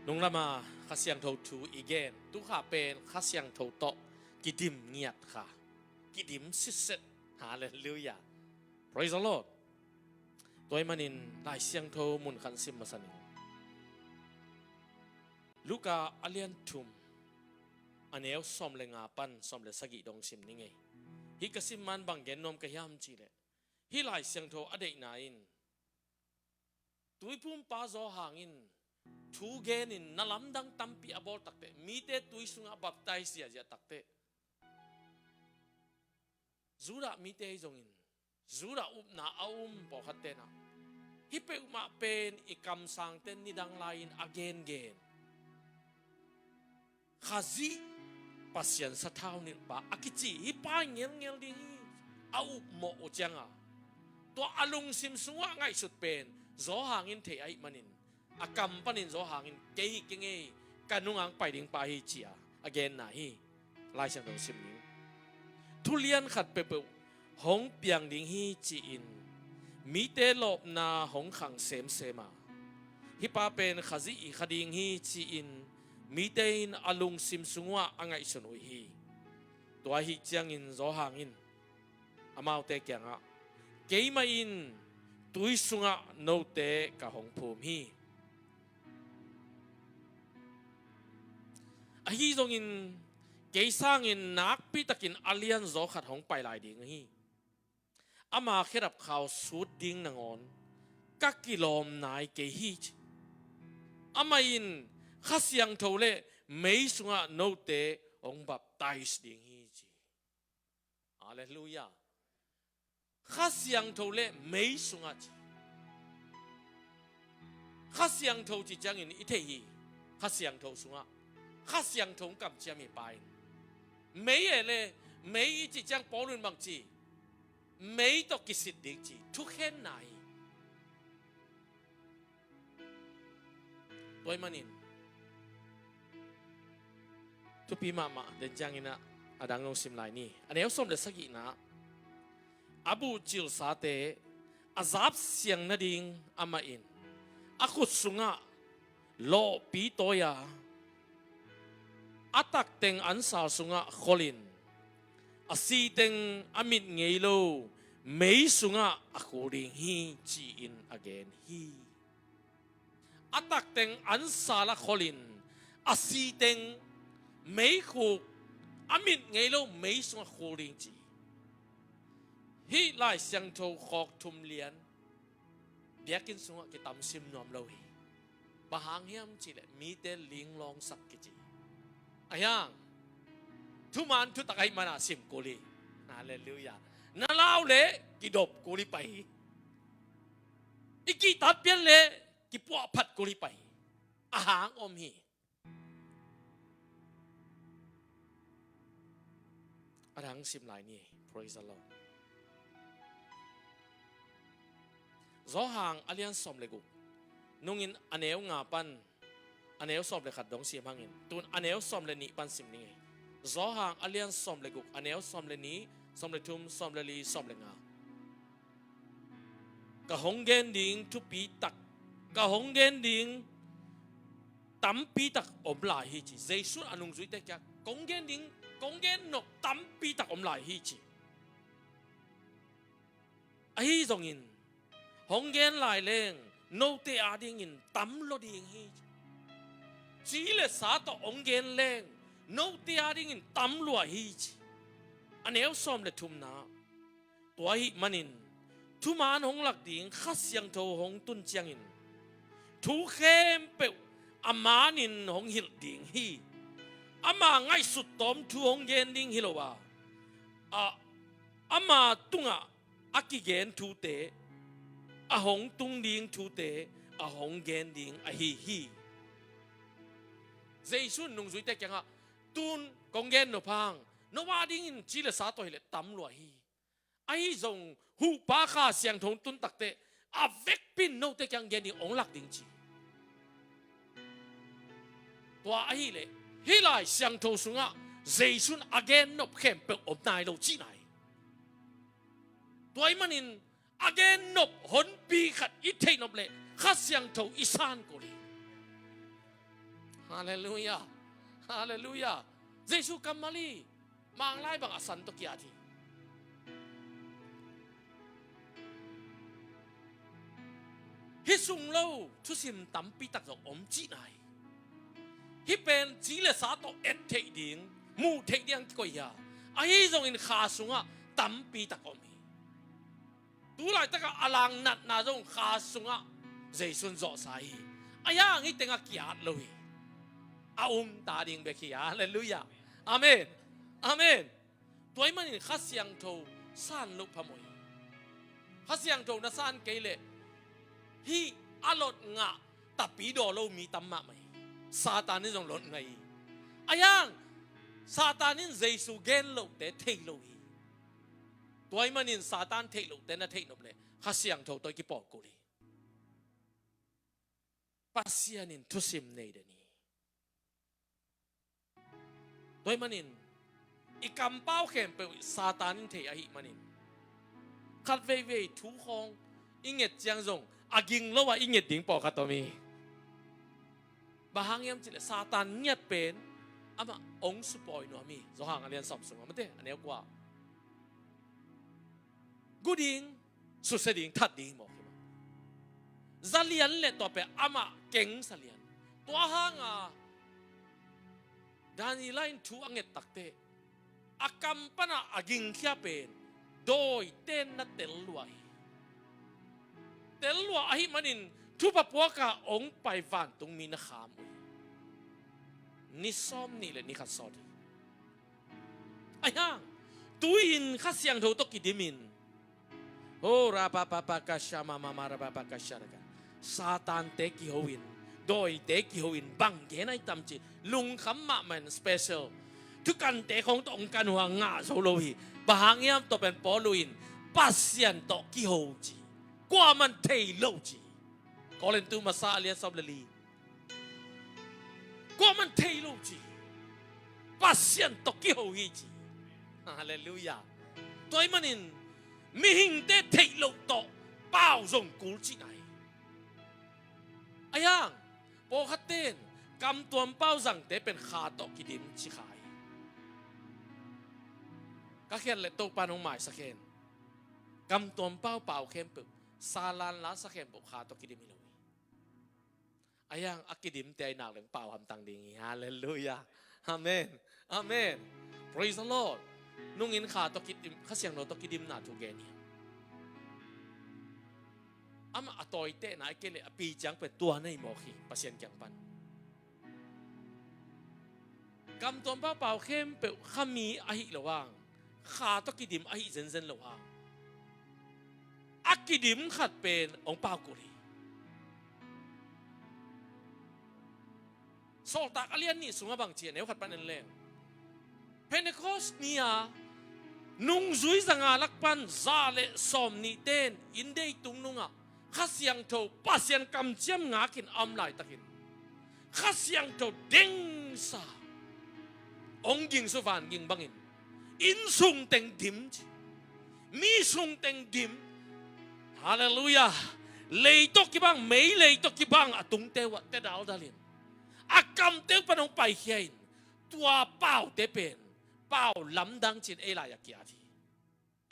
นงละมาข้าเสียงเท่าทูอีเกนตุข้าเป็นข้าเสียงเท่าโตกิดิมเงียดค่ะกิดิมสิเสตฮาเลลูยา praise the Lord ตัวมันนินได้เสียงเท่ามุนขันซิมมาสันิงลูกาอเลียนทุมอันเอวสมเลงาปันสมเลสกิดงซิมนี่ไงฮิกสิมันบังเกนนมกะยามจีเลฮิไลเสียงเท่าอเดกนาอินตุยพุ่มปาโซหางินทูเกนินนลัมดังตัมปีอบอลตักเตมีเตตุยสุงาบับไตเสียจะตักเตจูระมีเตจงอินจูระอุบนาอาอุมปอขัดเตนะฮิเปอุมาเป็นอีกคำสั่งเตนนิดังไลน์อเกนเกนข้าซีปัสยันสัทธานิบะอากิจิฮิปาเงียงเงียงดีอาอุบโมโอจังอ่ะตัวอลุงซิมสุงะง่ายสุดเป็นโซหางินเทไอมันินอากำปนินโซหางินเกฮิกิงเอกันนุงังไปดิ่งไปฮิจียอเกนนะฮิไล่เสียงตรงซิมนิงทุเรียนขัดเปเปหงเปียงดิ่งฮิจีอินมีเตลบนาหงขังเซมเซมาฮิปาเป็นขจิขดิ่งฮิจีอินมีเตนอลุงซิมสุงะอังไงสนุยฮีตัวฮิจียงอินโซหางินอามาเตเกียงอ่ะเกยมาอินตุยสุงะโนเตกะหงภูมิฮีอาฮีจงอินเกยสร้างอินนักปีตะกินอาเลียนโซขัดหงไปหลายดิ่งฮีอามาเขดับข่าวสุดดิ่งนางอนกักกิโลมนายเกยฮีอามาอินข้าเสียงเท่าเล่ไม่สุงะโนเตองบับไตส์ดิ่งฮีจีฮาเลลูยาข้าเสียงเท่าเล่ไม่สุงะจีข้าเสียงเท่าจีจังอินอิเทฮีข้าเสียงเท่าสุงะข้าเสียงเท่ากับจะมีไปไม่เล่ไม่จีจังปอลุนบางจีไม่ต้องกิสิดดิ่งจีทุกแห่งไหนตัวมันนินทุกปีมาเดินจังอินะอดังลงสิมไลนี่อันนี้สมเด็จสกินะอบูจิลซาเตอาซับเสียงนาดิงอามาอินอาคุสุงะโลปีโตยาอาตักเต็งอันซาสุงะโคลินอาซีเต็งอามิดเงยโลไม่สุงะอาคูริงฮีจีอินอเกนฮีอาตักเต็งอันซาละโคลินอาซีเต็งไม่คูอามิดเงยโลไม่สุงะคูริงจีฮีไล่เสียงโทขอกทุมเลียนเบียกินสุงะกิตามซิมนอมเลวีบางเฮียมจีเลมีเตลิงลองสักกิจีอายังทุมันทุตะไคมานาซิมกุลีฮาเลลูยานาลาวเลกิดบกุลีไปอีกิตัดเปลี่ยนเลกิปัวพัดกุลีไปอาหางอมฮีอาหางซิมหลายนี่ praise the Lordโซหางอเลียนสมเลกุนุ่งอินอันเอวงาปันอันเอวสมเลขัดดงเสียมังอินตุนอันเอวสมเลนีปันสิมนี่โซหางอเลียนสมเลกุอันเอวสมเลนีสมเลทุมสมเลลีสมเลงากะหงเกนดิงทุปีตักกะหงเกนดิงตั้มปีตักอมลายฮีจีเจสุอนุงจุยเตกะกงเกนดิงกงเกนนกตั้มปีตักอมลายฮีจีไอ้จงอินหงเกนหลายเลงโนเตอาดิงินตั้มโลดิงฮีจีเลสาตองเกนเลงโนเตอาดิงินตั้มลัวฮีจีอันเอวสมเลทุมนาตัวฮิมันินทุมานหงหลักดิงข้าเสียงโทหงตุนเจียงอินทุเข้มเปวอามานินหงหิลดิงฮีอามาไงสุดตอมทุหงเกนดิงฮิโลวาอามาตุงะอากิเกนทุเตอาหงตุงดิงทุเตอาหงเกนดิงอาฮีฮีเจสุนนุงจุยเตกังะตุนกงเกนโนพังโนวาดิงจีเลสาตัวเฮเลตั้มลัวฮีไอ้จงหูปาข้าเสียงทงตุนตักเตอาเวกปินโนเตกังเกนดิงองหลักดิงจีตัวไอ้เล่ฮิไลเสียงทงสุงะเจสุนอเกนนบเข้มเปิดอบนายโลจีนายตัวไอ้มันอินอเกนนบหนปีขัดอิเทนบเลข้าเสียงทงอิสานกุลี อ ฮาเลลูยาฮาเลลูยาเยซูกัมมาลีมังไล่บังอสันตกิอาทีฮิสุงโลทุสิมตั้มปีตักจากอมจีนายฮิเป็นจีเลสาโตเอ็ดเทดิงมูเทดิงก็ยาไอ้จงอินขาสุงะตั้มปีตักอมีดูไลตะกะอลังนัดนาจงขาสุงะเจสุนโจไซไอ้ยังฮิเตงะกิอาดเลยอาตาดิงเบคียาฮาเลลูยาอาเมนอาเมนตัวมันนี่ขัดเสียงโทสันลุกพมวยขัดเสียงโทนัสันเกลเลฮีอลดงะตับปีโดโลมีตัมมะไหมซาตานี่จงลดไงอายังซาตานี่เจสุเกนโลเตเทโลฮีตัวมันนี่ซาตานเทโลเตน่ะเทนบเลยขัดเสียงโทตัวกี่ปอกกูเลยปัสยานินทุสิมเนเดนีตัวมันนี่อีกำเป้าเข็มไปซาตานินเทอหิมันนี่ขัดเว่ยทุกห้องอิงเงตจังจงอากิงโลว่าอิงเงตดิ่งปอกขัดตัวมีบางอย่างจิเลซาตานเงียบเป็นอามาองค์สปอยนัวมีจงห่างอันเรียนสอบสูงมันเด้อันนี้กว่ากูดิ่งสุดเสดิ่งทัดดิ่งหมดจะเลียนเล็ดตัวไปอามาเก่งสเลียนตัวห่างอ่ะดานิไลน์ทูอังเงตตักเตะอากัมปนาอากิงเขียเป็นโดยเต้นนัดเตลลวยเตลลวยอหิมันินทุบปัวกะองไปฟันตรงมีนักขามนิซอมนี่เลยนิขัดสอดีไอ้ยังตุยินขัดเสียงโทตกิดิมินโอ้ราปาปาปากาชามามาราปาปากาชาระกันซาตานเตกิโฮวินโดยเตกิโฮวินบังเกนไอตัมจีลุงคำมามันสเปเชียลทุกการเตะของตองกันหัวงาโซโลฮีบางอย่างตัวเป็นปอลุนปัสยันตอกิโฮจีกว่ามันเทโลจีก็เลยตัวมาซาเลียสับเลลีกว่ามันเทโลจีปัสยันตอกิโฮจีฮาเลลูยาตัวมันนินมีหิงเตเทโลโตเป้าส่งกูจีไหนไอ้ยังโปคัตเต้นกำตัวเป้าสั่งเตเป็นขาตอกิดิมชิขายก็แค่เล็ดตัวปานองหมายสักแค่กำตัวเป้าเป่าเข้มปึกซาลานล้าสักแค่บุกขาตอกิดิมิโลยไอ้ยังอักกิดิมเตยหนักเหลืองเป่าทำตังดีฮาเลลูยาอาเมนอาเมน praise the Lord นุ่งอินขาตอกิดิมข้าเสียงโนตอกิดิมหนาทุกแกนี่อามาอัตอยเตะนะไอ้เกลอปีจังเป็นตัวในหมอขีปัสยันจังปันกำตัวเป้าเป่าเข้มเปิดข้ามีอหิระว่างขาตอกิดิมอหิเซนเซนระว่างอักกิดิมขัดเป็นองเป้ากุลีโซตากอเลียนนี่สูงบางเจียนเนวขัดปันนั่นแหละเพนเทคอสเนี่ยนุ่งซุยสังอาลักปันซาเลสอมนิเตนอินเดยตุงนุ่งอ่ะข้าเสียงโถปัสยันกำเจียมงากินอัมไลตะกินข้าเสียงโถเด้งซาองยิงสุวรรณยิงบังอินซุงเต็งดิมมีซุงเต็งดิมฮาเลลูยาเลยตกกี่บังไม่เลยตกกี่บังอะตุงเตวะเตดาวดาลินอากำเตวปนองไปเฮียนตัวเป้าเตเป็นเป้าลำดังจินเอลายกิอาที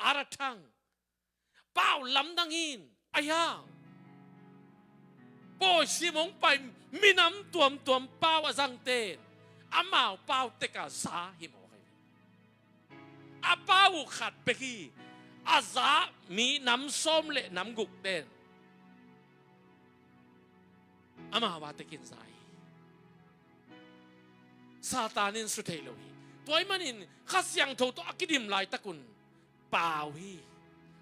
อารัทังเป้าลำดังอินอายังโปชิมงไปมีน้ำตัวเป้าจังเตนอามาเป้าเตกาซาหิมออาเป้าขัดไปที่อาซามีน้ำส้มเละน้ำกุกเด่นอามาวาตะกินใจซาตานินสุดเทโลฮีตัวมันนินข้าเสียงโทตัวอักดิมลายตะกุนเปล่าฮี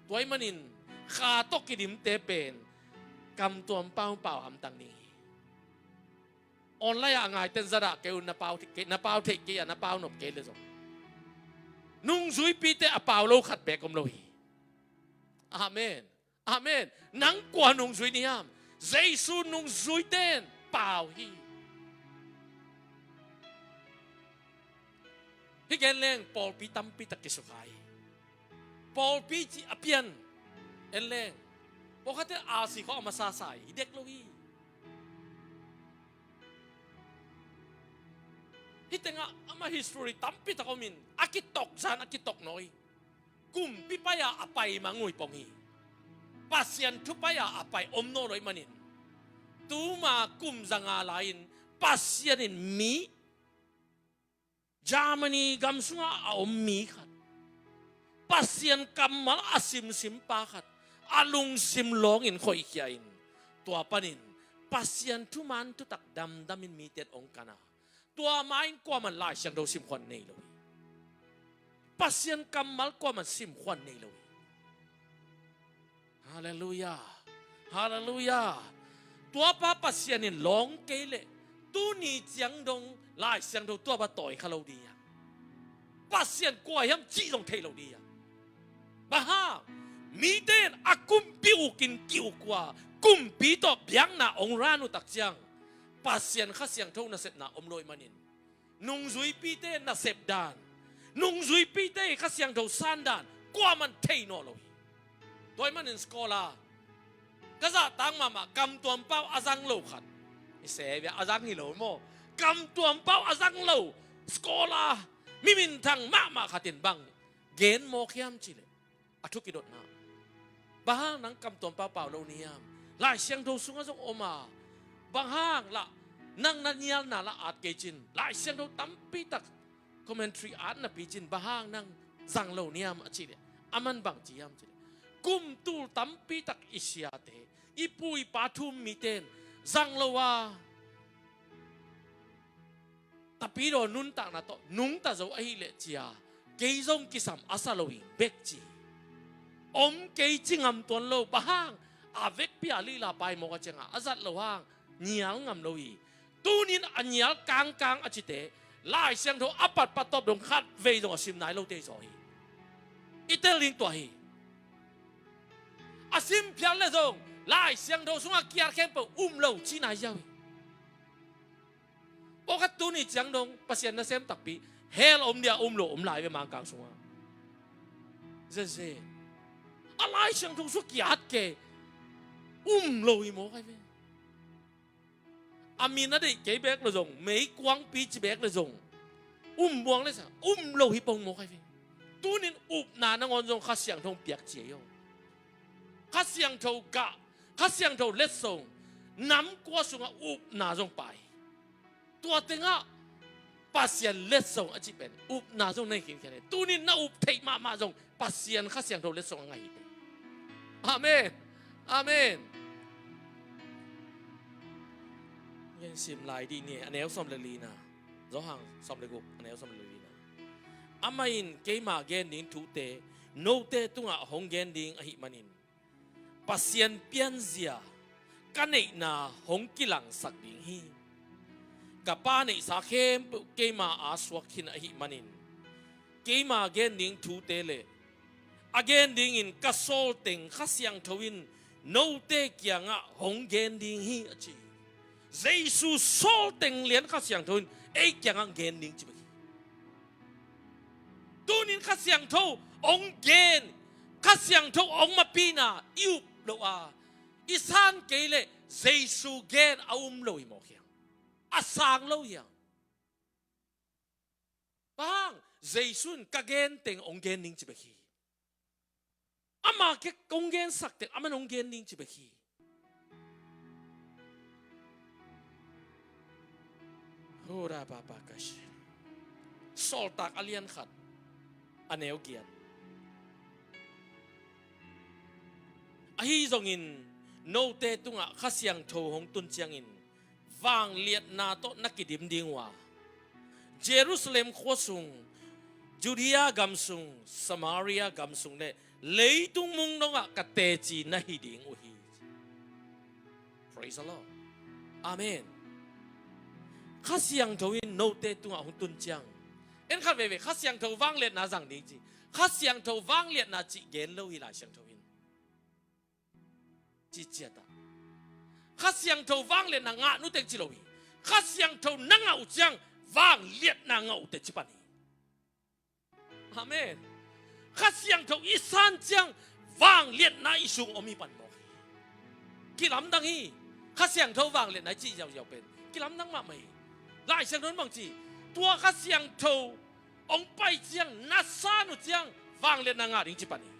ตัวมันนินข้าตกิดิมเตเป็นกำตัวเป้าเปล่าอัมตังนี้ออนไลน์ง่ายเต็นซาดะเกลนาเป้าเทกเกียนาเป้านบเกลเลยส่งนุ่งซุยปีเตอเป้าโลขัดแบกกมโลฮีอาเมนอาเมนนังกว่านุ่งซุยนิยามเจสุนุ่งซุยเต้นเปล่าฮีที่แกเล่งปอลปีตัมปีตะกิสุขายปอลปีจีอเปียนเอ็นเล่งพวกเขาจะอาศิเขาเอามาซาใส่เด็กโลฮี hitenga ama history tampi takomin akitok san akitok noi kum pipaya apai mangui pongi pasien tupaya apai omno loi manin tuma kum zanga lain pasienin mi Germany gamsunga ommi khat pasien kamal asim simpakat alung simlong in khoi khiain tua panin pasien tuman tu tak dam damin mitet ong kana tua main kwa man lai siang do sim khwan nei lo pasien kamal kwa man sim khwan nei lo hallelujah hallelujah tua pa pasien in long kele tu ni jiang dong lai siang do tua ba toi khalo dia pasien kwa yam chi dong thei lo dia baha mi ten akum piu kin kiu kwa kum pi to biang na ong ranu tak chiang pasien kha siang tho na sep na om loi manin nung zui pi te na sep dan nung zui pi te kha siang tho san dan kwa man thei no loi toy manin skola kaza tang mama kam tuam pau azang lo khat se bia azang hi lo mo kam tuam pau azang lo skola mimin thang mama khatin bang gen mo khiam chile athukidot na bahang nang kam tuam pau pau lo niam lai siang tho sunga jong oma bahang la nang nanyal na la at kechin lai siang tho tampi tak commentary at na pichin bahang nang zang lo niam achile aman bang chiam chile kum tu tampi tak isyate ipui pathum miten zang lo wa tapi ro nun tak na to nung ta zo ai le chia keizong kisam asalowi bekchi om kei chingam ton lo bahang avek pia li la pai mo ka chenga azat lo hang nial ngam lo hi tunin anyal kang kang achite lai siang tho apat patop dong khat ve dong sim nai lo te zo hi iteling to hi asim pian le dong lai siang tho sunga kiar khem po lo chi nai yaw o ka tuni chiang dong pasien na sem takpi hel om dia lo lai ve mang kang sunga ze alai siang tho su kiat ke lo hi mo kai ve amin na dei ke bek lo jong mei kwang pi chi bek lo jong buang le sa lo hi pong mo kai ve tunin na na ngon jong kha siang thong piak che yo kha siang tho ga kha siang tho let song nam kwa sunga na jong pai tua tenga pasien let song achi pen na jong nei kin kene tunin na thei ma jong pasien kha siang tho let song ngai amen amen yen sim lai di ni anel som le li na zo hang som le gup anel som le li na amain ke ma gen nin thu te no te tunga hong gen ding a hi manin pasien pian zia kanei na hong kilang sak ding hi ka pa nei sa khem ke ma a swak hin a hi manin ke ma gen ding thu te le again ding in kasol teng khasyang thowin no te kyanga hong gen ding hi achi jesu sol teng lian khasyang thowin e kyanga gen ding chi tunin khasyang tho ong gen khasyang tho ong mapina yu lo a isan kele jesu gen lo hi mo kyang asang lo yang bang jesun ka gen teng ong gen ding chi baki ama ke konggen sakte aman onggen ning chi baki hora papa kash sol tak alian khat aneu giat ahi zongin no te tunga khasyang tho hong tun chiangin wang liat na to nakidim dingwa Jerusalem khosung Judea gamsung Samaria gamsung le leitung mung nonga katechi na hiding uhi praise the Lord amen khasyang thowin no te tunga hung tun chiang en khat ve khasyang tho wang let na jang ding chi khasyang tho wang let na chi gen lo hi la syang thowin chi chia ta khasyang tho wang let na nga nu tek chi lo hi khasyang tho na nga u chiang wang let na nga u te chi pa ni amen khasyang tho isan chiang wang liet na isung omi pan mo kilam dang hi khasyang tho wang liet na chi yaw yaw pen kilam dang ma mai lai sang non bang chi ตัวข้าเสียงโทองไปเจียงนัสซานุเจียงวางเลียนงาดิงจิปันนี่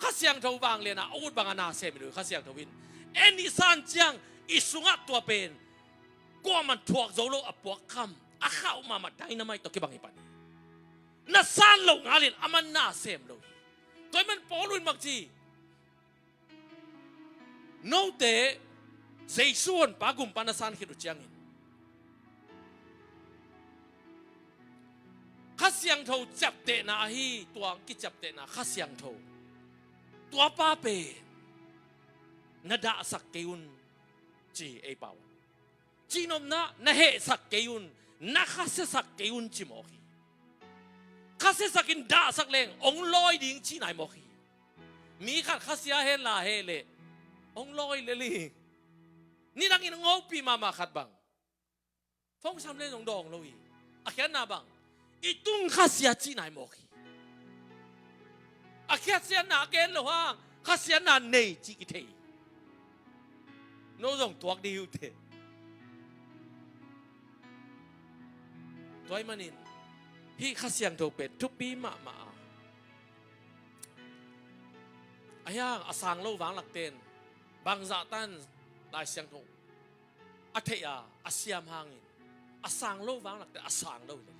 ข้าเสียงโทวางเลียนอาวุธบางนาเซมิลุข้าเสียงโทวินเอ็นิสันเจียงอิสุงะตัวเป็นก็มันถวกโจโลอปวกคำอาข้าวมาได้น้ำไม่ตกกี่บางอีปันนี่นัสซานลงอาลินอามันนาเซมลุตัวมันปอลุนมักจีโนเตเจสุนปากุมปานัสานคิดเจียงอินข้าเสียงโทจับเตะนาฮีตัวกิจับเตะนาข้าเสียงโทตัวป้าเปนาดาสักเกยุนจีเอเปาจีนอมนาเหสักเกยุนนาข้าเสสักเกยุนจีโมกีข้าเสสักินดาสักเลงองลอยดิ่งจีไหนโมกีมีขัดข้าเสียเฮลาเฮเลองลอยเลลีนี่นังอินงอปีมาขัดบังฟงช้ำเล่นดองลอยอาแค่นาบังอีตุงข้าเสียจีไหนโมกีอาแค่เสียนาเกนหรือว่าข้าเสียนาเนยจีกิเทโน้ตงตัวดีอยู่เถอะตัวมันนินพี่ข้าเสียงถูกเป็นทุกปีมาอายังอาสังโลวางหลักเต้นบางจ่าตันได้เสียงถูกอาเทียอาเซียมหางอินอาสังโลวางหลักเต้นอาสังโลเลย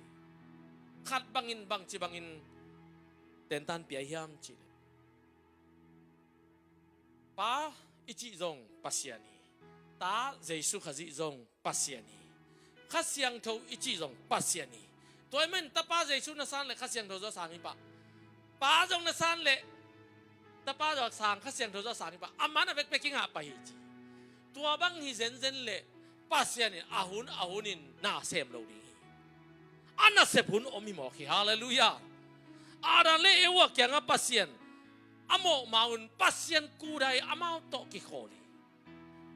ขัดบางอินบางจีบางอินเต้นตันเปียยามจีเลยป้าอิจิจงปัสยานีตาเจสุขจิจงปัสยานีข้าเสียงถูกอิจิจงปัสยานีตัวมันตาป้าเจสุนัสานเลยข้าเสียงถูกจะสามีป้าจงนัสานเลยตาป้าจะสางข้าเสียงถูกจะสามีอามันเอาไปกิ้งหาไปจีตัวบางฮิเซนเลยปัสยานีอาหุนินน่าเสมโลดีอันน่าเสพหุนอมิโมกีฮาเลลูยาอาดันเล่เอวะแกงปัสยานอโมมาอุนปัสยานกูได้อามาโตกิโคลี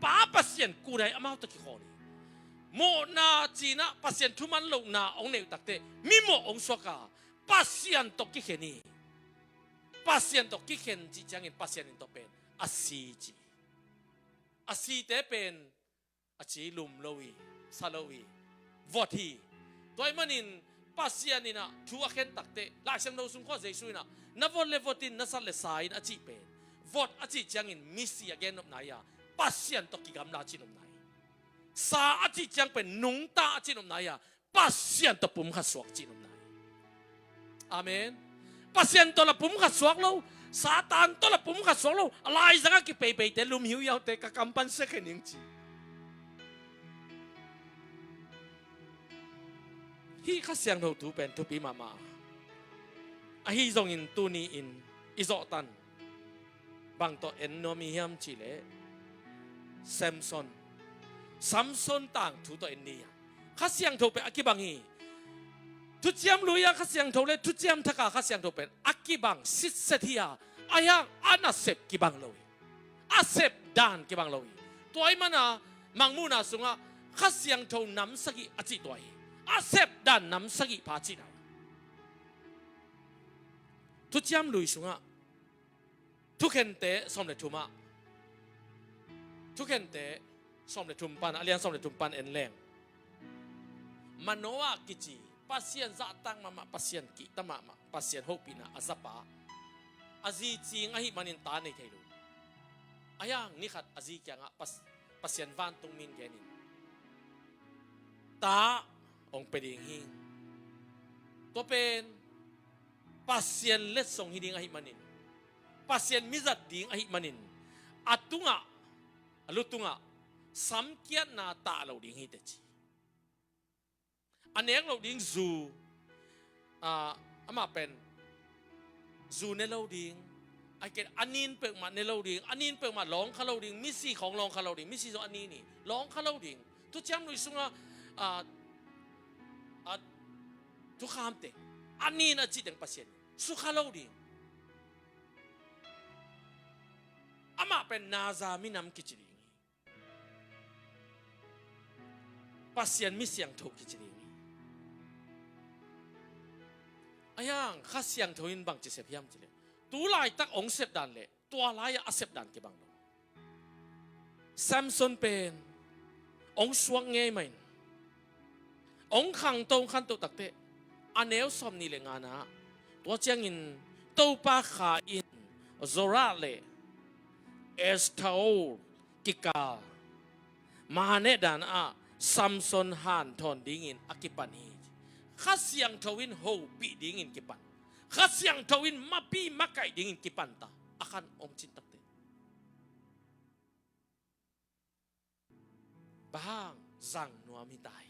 ป้าปัสยานกูได้อามาโตกิโคลีโมนาจีน่าปัสยานทุมันลงนาองเนวตักเตมิโมองสวกาปัสยานตกิเขนีปัสยานตกิเขนจีจังอินปัสยานอินตเป็นอาซีจีอาซีเตเป็นอาจีลุมโลวีซาโลวีวอทีตัวมันอินปัสยานินะทัวเข็นตักเตะลายเสียงเราสุ่มข้อใจช่วยนะนับวันเลวตินนัสันเลสายนะจีเป็นวอดอาจีจังอินมิสซี่อเกนนบนายาปัสยันตกิกำลาจีนบนายสาอาจีจังเป็นนุงตาจีนบนายาปัสยันตปุ่มขัดสวกจีนบนายอาเมนปัสยันตละปุ่มขัดสวกเราซาตานตละปุ่มขัดสวกเราอะไรสักกิเปย์เตลุมหิวยาวเตกกำปั้นเสกเนิงจีฮีข้าเสียงเราถูเป็นทุปีมาอาฮีจงอินตูนีอินอิโซตันบางตัวเอ็นโนมีเฮียมจิเลแซมซอนต่างถูตัวเอ็นนี่ข้าเสียงเราเป็นอากิบังฮีทุจยมลุยข้าเสียงเราเลยทุจยมทักข้าเสียงเราเป็นอากิบังสิทธิ์เทียอายังอานาเซบกิบังเราอาเซบดานกิบังเราตัวไอ้มันมังมูนาสุงข้าเสียงเรานำสกิอจิตัวอาเซบดันนำสกิพาจินาทุจยมลุยสุงทุกเห็นเตะสมเด็จทุมาทุกเห็นเตะสมเด็จทุมปันอาเลียนสมเด็จทุมปันเอ็นแรงมโนวากิจิปัสยันจะตั้งมาปัสยันกิตมาปัสยันโฮปินาอาซาปาอาจีจิงอาหิมันินตาในเทลูอายังนี่ขัดอาจีแกงปัสยันวันตรงมินแกนินตาองเป็นอย่างนี้ตัวเป็นปัสยันเล็ดส่งหิดิงอาหิมันินปัสยันมิจัดดิงอาหิมันินอัตุงะลุตุงะสัมเกียนนาตาเราดิงฮิตจีอันนี้เราดิงซูอามาเป็นซูในเราดิงไอเกตอันนี้เปิดมาในเราดิงอันนี้เปิดมาร้องคาเราดิงมิซี่ของร้องคาเราดิงมิซี่อันนี้นี่ร้องคาเราดิงทุกเช้าหนุ่ยสุงทุกคำเตะอันนี้นะจิตยังปัสยันสุขาเราดิงอามาเป็นนาซามินำกิจดิงปัสยันมิเสียงถูกกิจดิงอายังข้าเสียงถูกอินบังจะเสียพยายามจิเลตัวลายตักองเสพดันเลยตัวลายอาเสพดันกี่บังเราแซมซอนเป็นองสวงเงยไหม องขังตรงขันตุตักเตอันเอวสมนี่เลงานะตัวเจียงอินตัวปาขาอินโซราเลเอสทาโอกิกามาเนดานอาซัมซอนฮันทอนดิ้งอินอากิปันีข้าเสียงทวินโฮปีดิ้งอินกิปันข้าเสียงทวินมาปีมาไก่ดิ้งอินกิปันตาอาคันองจินตักเตบางจังนัวมิตาย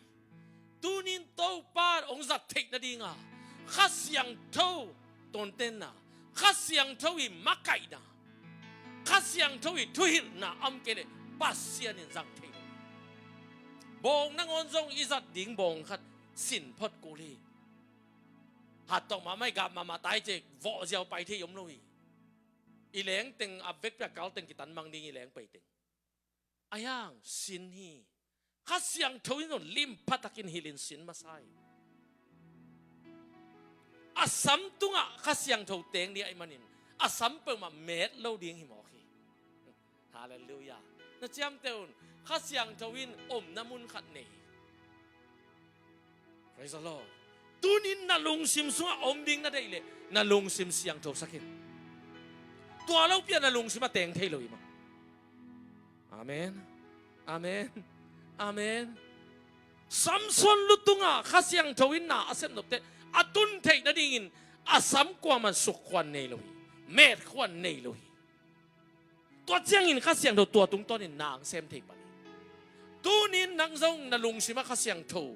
ตูนินโตปาองจักเทกนาดีงาข้าเสียงเท่าตนเต้นนะข้าเสียงเท่าอิมาไก่นะข้าเสียงเท่าอิทุหินนะอัมเกเลปัสเซียนินจังเทกบงนังอนจงอิจัดดิ่งบงขัดสินพดกุลีหัดตองมาไม่กับมาตายเจกวอเจียวไปที่ยมลุยอีแหลงตึงอับเวกแบบเก่าตึงกิตันมังดิ่งอีแหลงไปตึงอายังสินฮีข้าเสียงทวินนลิมพัตกินฮิลินสินมาใส่อาสัมตุงอ่ะข้าเสียงทวเตงนี่ไอ้มันนินอาสัมเปิดมาเม็ดเล่าดิ่งหิมอคีฮาเลลูยานะเจ้าเตอุนข้าเสียงทวินอมน้ำมุนขัดเนย Praise the Lord ตูนินน่าลงซิมสัวอมดิ่งน่าได้เลยน่าลงซิมเสียงทวสักทีตัวเราเปลี่ยนน่าลงซิมมาเตงเทเลยมั้งอาเมนอาเมนอาเมนสัมสนลุตุงอ่ะข้าเสียงทวินน่าอาเซนนกเตอตุนเทน่าดิ่งอาสัมกว่ามันสุขควันเนยเลยเม็ดควันเนยเลยตัวเจียงอินข้าเสียงตัวตุงต้นอินนางเซมเทปนี้ตูนินนังซงน่าลงซิมข้าเสียงทว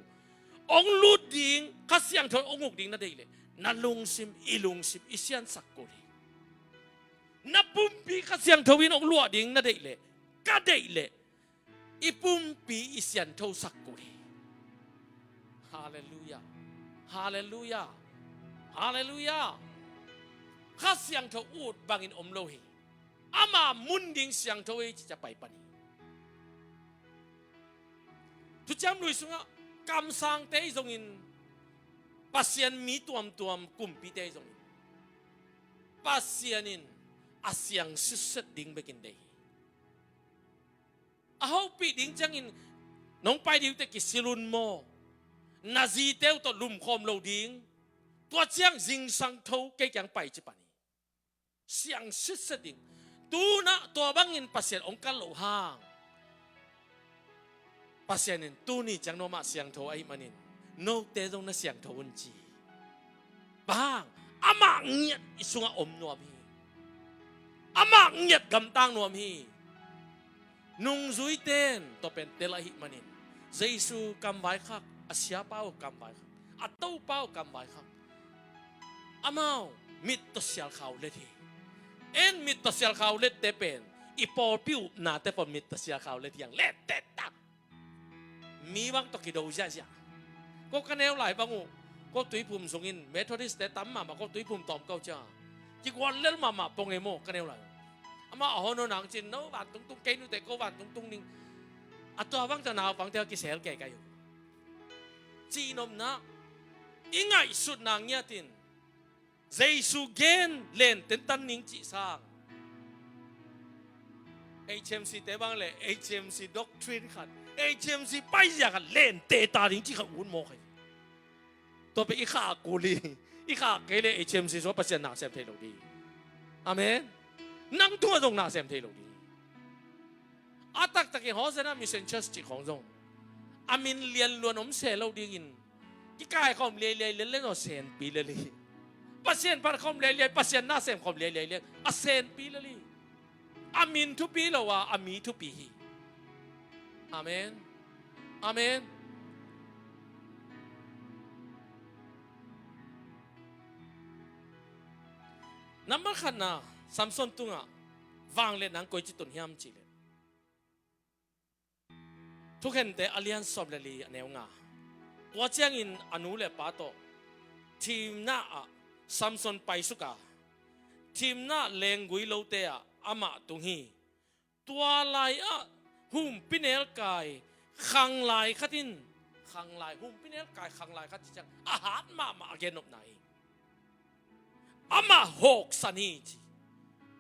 องลูดดิ่งข้าเสียงทวองุกดิ่งน่าได้เลยน่าลงซิมอีลงซิมอีเซียนสักกุลีนับปุ่มปีข้าเสียงทวินองลัวดิ่งน่าได้เลยก็ได้เลยอีปุ่มปีอีเซียนทวสักกุลีฮาเลลูยาฮาเลลูยาฮาเลลูยาข้าเสียงทวอูดบางอินอมโลหิอามามุนดิ่งเสียงทวีจะไปปนีทุกจำลุยสุงะกำสังเตยจงอินปัสยันมีตัวมกุมปีเตยจงอินปัสยันินอาเสียงสุดดิ่งไปกินเดยอาหูปีดิ่งจังอินน้องไปดิวเตกิสิลุนโมนาซีเตวตัวลุมคอมโลดิ่งตัวเจียงจิงสังทูเกยังไปจีปนีเสียงสุดดิ่งตูนะตัวบังอินปัสยันองกันโลห่างปัสยันินตูนี่จังโนมาเสียงโทไอมันนินโนเตจงนะเสียงโทวันจีบางอามาเงียดอิสุงอมนัวมีอามาเงียดกำตังนัวมีนุงซุยเตนตัวเป็นเตลาหิมันนินเจสุกำไว้คักอาเซียเป้ากำไว้คักอาเต้าเป้ากำไว้คักอามามิตรเสียเขาเลยทีเอ็นมิตรเสียเขาเล็ดเตเป็นอีปอปิวนาเตปมิตรเสียเขาเล็ดอย่างเล็ดเตตักมีบางตกิโดจ้าจ้าก็คะแนนหลายบางอูก็ตุยภูมิสงินเมทอดิสเตตัมมาก็ตุยภูมิตอมเก้าจ้าจีกวันเล่นมาปงเอโมคะแนนหลายอามาเอาโนนังจินโนบัดตุ้งเกนุเตโกบัดตุ้งนิ่งอัตัวบางจะหนาวบางเทวกิเสลแก่กันอยู่จีนมนะอิงไงสุดนางเงียตินเจสุเกนเล่นเต็นตันนิ่งจีสร้างHMC เตบังเลย HMC doctrine ขัด HMC ไปอย่างกันเล่นเตตานิ่งจีขัดวุ่นโมกตัวเป็นอีข้ากูลีอีข้าเกเร HMC ส่วนเปอร์เซ็นต์หนักเซมเทโลดีอาเมนนั่งตัวตรงหนักเซมเทโลดีอาตักตะกี้ฮอสนะมิเซนเชสจิของจงอามินเรียนล้วนอมเสลเราดีกินที่กายเขาเลี้ยเล่นเอาเซนปีเลยเปอร์เซ็นต์พันเขาเลี้ยเปอร์เซ็นต์หน้าเซมเขาเลี้ยอาเซนปีเลยอามินทุปีเราว่าอามีทุปีอาเมนอาเมนน้ำมันขันนะซัมซุนตุงะวางเล่นนังกุยจิตุนยามจีเลทุกเห็นแต่อเลียนสอบเลยเนียวงาตัวเจียงอินอนุเลปาโตทีมน่าซัมซุนไปสุกาทีมน่าเลงกุยโลเตะอามาตุงฮีตัวลายหุ่มพิเนลกายขังลายขัดินขังลายหุ่มพิเนลกายขังลายขัดจังอาหารมาเกนอบไหนอามาหกสันนีจี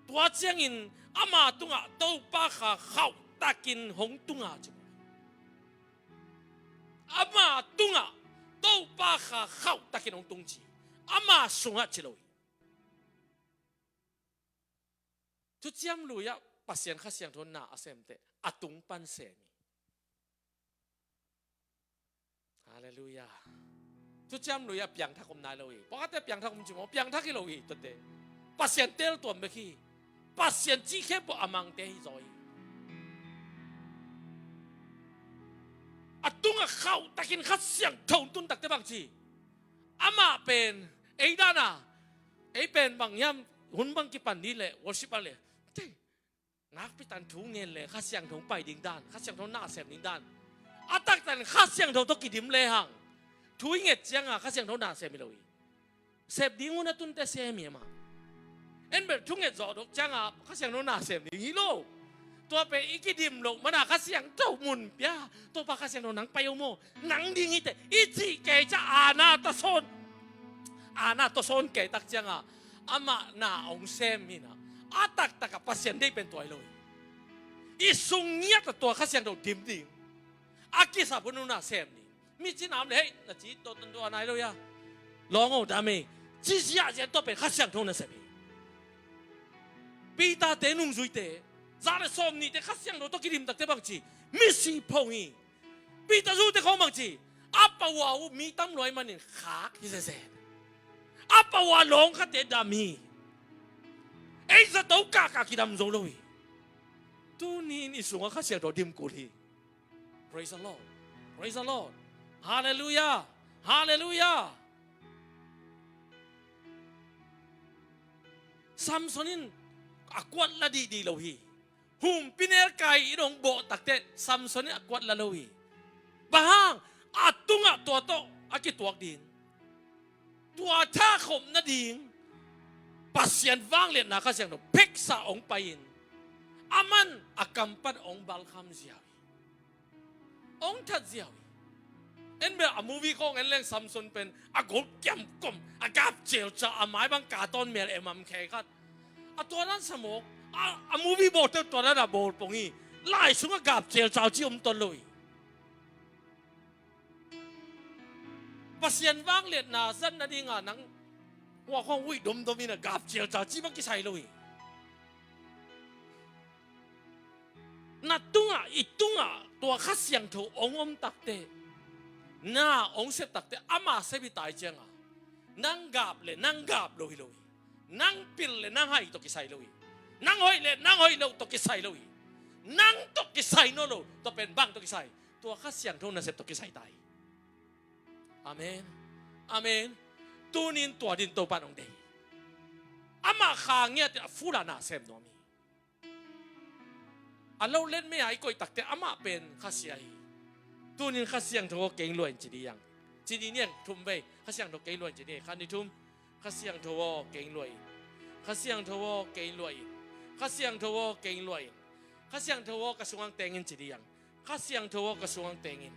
ตัวเจียงอินอามาตุงะเต้าปาขาเข้าตากินหงตุงะจีอามาตุงะ kha khau takin ong tung chi ama sunga chiloi chu chiam lu ya pasien kha siang thon na asem te atung pan se mi hallelujah chu chiam lu ya piang tha kom na loi pakate piang tha kom chi mo piang tha ki loi to te pasien tel to me khi pasien chi khe po amang te hi zoi atunga khau takin kha siang thon tun tak te bang chi ama pen eidana ei pen bang yam hun bang ki pan ni le worship ale te nak pi tan thu ngel le kha siang thong pai ding dan kha siang thong na sem ding dan atak tan kha siang thong to ki dim le hang thu nget chiang a kha siang thong na sem mi loi sep ding una tun te se mi ma en ber thu nget zo dok chiang a kha siang thong na sem ding hi loตัวเป็นอีกิดิมลงมันอาเสียงเจ้ามุนเปียตัวปากเสียงเราหนังไปโมหนังดีงี้แต่อีจีเกจะอาณาตโซนเกตักจังอ่ะอามาหน้าองเซมินะอาตักกับปัสเซียนได้เป็นตัวเลยอีสุงเงียแต่ตัวข้าเสียงเราดิมดิอากิสาบุนุนาเซมนี่มีจีน้ำเลยนะจีตัวไหนเลยอะลองเอาดามีจีจีอาเจนตัวเป็นข้าเสียงทงนั่นเสบีปีตาเตนุงซุยเตzare som ni te khasyang ro to kirim tak te bang chi misi phongi pi ta zu te khom bang chi apa wa u mi tam loi manin khak hi se apa wa long kha te dami ei za to ka ki dam zo loi tu ni sunga khasyang ro dim ko li praise the lord hallelujah samsonin akwat la di lo hi hum piner kai idong bo takte samson ni akwat lalawi bahang atunga to akituak din tua tha khom na ding pasien wang le na ka siang no peksa ong pain aman akampan ong balkham ziawi ong that ziawi en be a movie ko en leng samson pen agol kyam kom agap chel cha amai bang ka ton mel emam khe khat atoran samok a movie botตัวนั้นบอลปงอีไล่สุงกับเจียวเจ้าจีอมต้นเลยปัสยันว่างเลียดนาสั้นนั่นเองนังว่าข้องวิ่งดมมีนะกับเจียวเจ้าจีบังกิใส่เลยนัดตุ้งอีตุ้งตัวข้าเสียงถูกองตักเตะหน้าองเสตักเตะอามาเสบิตายเจียงนั่งกับเลยนั่งกับเลยนั่งปิลเลยนั่งให้ตัวกิใส่เลยนั่งหอยเลยตัวกิใส่เลยนั่งตัวกิใส่โน่นตัวเป็นบังตัวกิใส่ตัวข้าเสียงทุ่งนั่นเสร็จตัวกิใส่ตายอาเมนตัวนี้ตัวดินตัวปานองเดย์อามาขางเงี้ยแต่ฟูลานาเซมโนมีเราเล่นไม่หายก็ตักแต่อามาเป็นข้าเสียตัวนี้ข้าเสียงทุ่งเก่งรวยจีดียังจีดีเนี่ยทุ่มไปข้าเสียงทุ่งเก่งรวยจีดีข้านี่ทุ่มข้าเสียงทุ่งเก่งรวยข้าเสียงทุ่งเก่งรวยข้าเสียงทุ่งเก่งรวยข้าเสียงทุ่งกระทรวงแต่งเงินจีดียังข้าเสียงทุ่งกระทรวงแต่งเงิน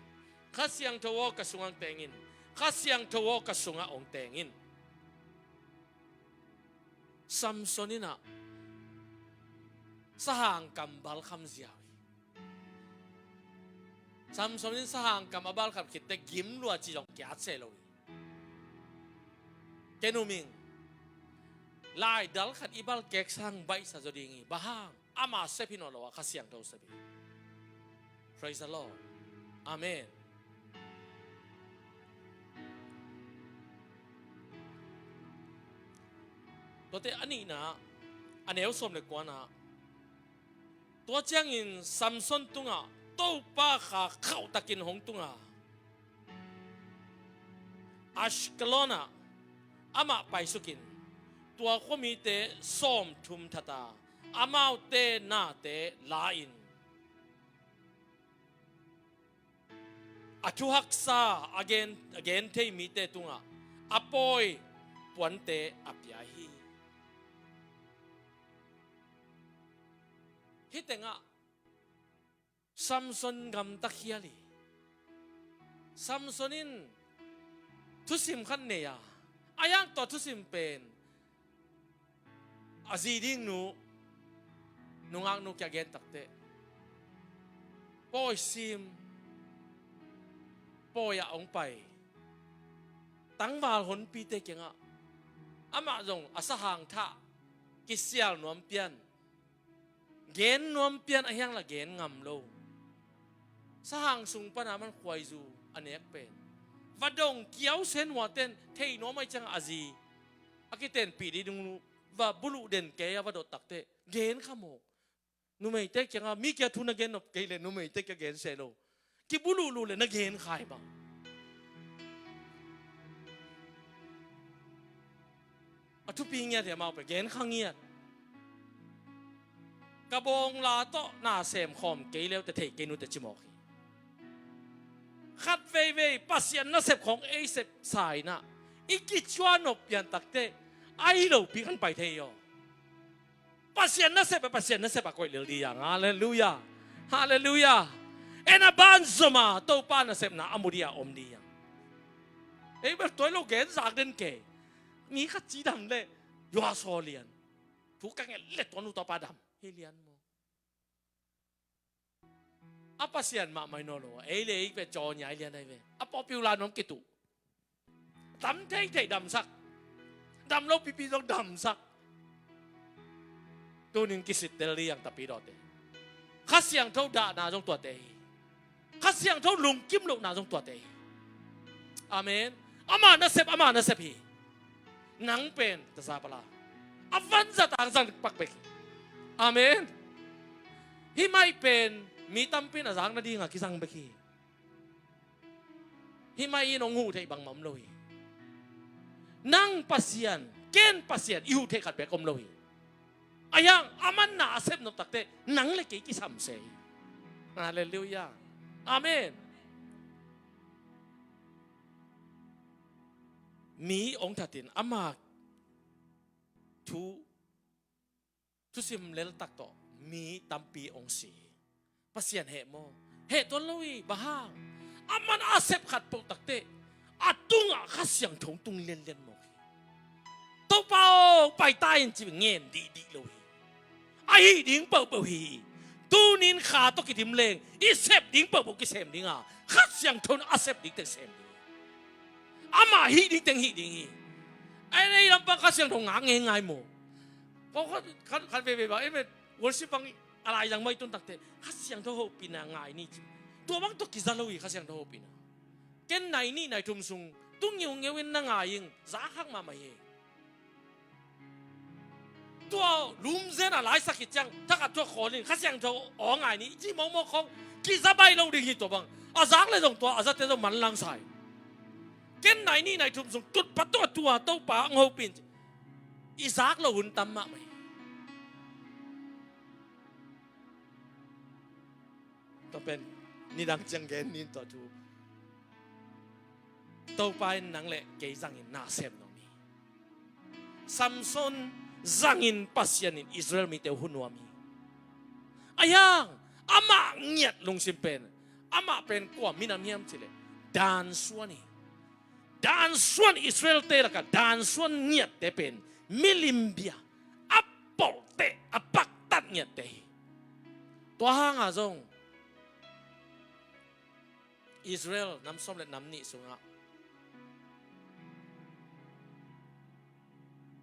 ข้าเสียงทุ่งกระทรวงแต่งเงินข้าเสียงทุ่งกระทรวงองแต่งเงินซัมซอนินะสหางกัมบัลคำเสียวซัมซอนินสหางกัมบัลคำคิดแต่กิมลัวจีจงแก่เซลล์เกนุมิงลายดัลขัดอิบัลเก็กสังใบสะจดิงีบ้างอามาเซพิโนโลวะข้าเสียงเท่าเสบี Praise the Lord Amen ตัวเตอันนี้นะอันนี้เอาสมเลยกว่านะตัวเจ้าอินซัมซอนตุงะโต้ป้าขาเข้าตะกินหงตุงะอัชกลอนะอามาไปสุกินตัวเขามีเตส้มทุมทัตาอามาเตนาเตลาอินอชุฮักษาagainเทมีเตตุงะอปอยปวนเตอปยาฮีฮิตงะซัมซอนกำตะเคียลีซัมซอนินทุสิมขันเนียอายังต่อทุสิมเป็นอาซีดิ้งนูงังนูแกเกนตักเตะปอยซิมปอยองไป ตั้งว่าหนปีเตกิงะอามาจงอาสหังท่ากิเซียลนวมเปียนเกณฑ์นวมเปียนไอ้ยังละเกณฑ์งำโลสหังสุงปนามันควายจูอันเอกเป็นวัดดงเกี่ยวเส้นหัวเต้นเทยน้อไม่จังอาจีอากิเต้นปีดีดุงว่าบุรุเด่นแกยวัดดตักเตเกณฑ์ขโมกนุ่มไอเตกิงะมีแกทุนเกณฑ์นบเกเลยนุ่มไอเตกิเกณฑ์เซโลกิบุรุลูเลยนักเกณฑ์ขายบ้างทุกปีเงี้ยเดี๋ยวมาไปเกณฑ์ข้างเงี้ยกระบองลาโตหน้าเสมคอมเกลียวแต่เทเกนุแต่จิมอกขัดเว่ยปัสยันน่าเสพของเอเสพสายน่ะอีกิจวนนบยันตักเตไอเราปีกันไปเที่ยวปัสยันน่าเสพปัสยันน่าเสพก็เรื่องดีอย่างฮาเลลูยาฮาเลลูยาเอ็นบันสมาโตปาน่าเสพน่ะอมุริยาอมดีอย่างเอ้ยแบบตัวเราเกณฑ์จากเดินเกมีขัดจีดำเลยยัวโซเลียนทุกกันเล็ดตัวนู้ตัวปาดำเฮเลียนโมอาปัสยันมาไม่นอโลเอเลยไปจอใหญ่เลียนได้เว้อาป๊อปปิวลาน้องกิตุดำเท่ดำสักดำโลปีปีต้องดำสักตัวหนึ่งกิสิตเตลียงตะปีดอเตข้าเสียงเท่าด่านาจงตัวเตข้าเสียงเท่าลุงกิมลุกนาจงตัวเตอาเมนอามานาเซปอามานาเซพีนังเป็นตะซาปลาอวันจะต่างสังปักเบกอาเมนฮิไม่เป็นมีตั้มเป็นอาจารย์นาดีงากิสังเบกีฮิไม่ยินองหูเทบังมัมลอยนังปัสยันเกณฑ์ปัสยันอิวเทขัดเบกอมลอยอายังอามันนาเซฟนบตักเตนังเล็กกิสัมเซยฮาเลลูยาอาเมนมีองค์ทัดินอามาทุสิมเลลตักโตมีตัมปีองสีปัสยันเหโมเหตุตัวลุยบ้างอามันอาเซฟขัดปกตักเตอาตุงอาขัดเสียงทงตุงเลียนโมตัวเป่าไปใต้จีบเงี้ยดีลุยไอ้ดิ้งเป่าฮีตูนินขาตกิทิมเลงอีเซฟดิ้งเป่ากิเซมดิ้งอ่ะขัดเสียงทงอาเซฟดิ้งเตเซมอามาฮีดิ้งเต็งฮีดิ้งไอ้นี่ลำพังขัดเสียงทงงางไงโมเพราะเขาไปบอกเอ้ยวอลซิฟังอะไรยังไม่ต้นตักเตะข้าเสียงทหารปีน่ะง่ายนี่ตัวบางตัวกิจลุยข้าเสียงทหารปีน่ะเก่งไหนนี่ไหนทุ่มซุงตุ้งยังเงี้ยน่ะง่ายยังจ้าข้างมาไม่เฮตัวลุมเซนอะไรสักกิจังถ้ากับตัวคนนี่ข้าเสียงทหารอ๋อง่ายนี่จีมองของกิจใบเราดีกี่ตัวบ้างอาจ้าเลยตรงตัวอาจ้าเตะตัวมันลังใส่เก่งไหนนี่ไหนทุ่มซุงตุดปัดตัวตัวป่าเงาปีนอีจ้าเราหุ่นตั้มมาไหมต้องเป็นนี่ดังจังเกนนี่ตัวทูตัวไปนังเละเกยจังอินนาเซมน้องมีซัมซอนจังอินปัสยันอินอิสราเอลมีเตหุนวามีอายังอามาเงียดลงสิเป็นอามาเป็นกว่ามินามียมสิเลดานส่วนนี้ดานส่วนอิสราเอลเตะละกันดานส่วนเงียดเตเป็นมิลิมเบียอัปปอลเตอัปปักตัดเงียดเตตัวห้างอาจงอิสราเอลน้ำส้มและน้ำนี่สุงะ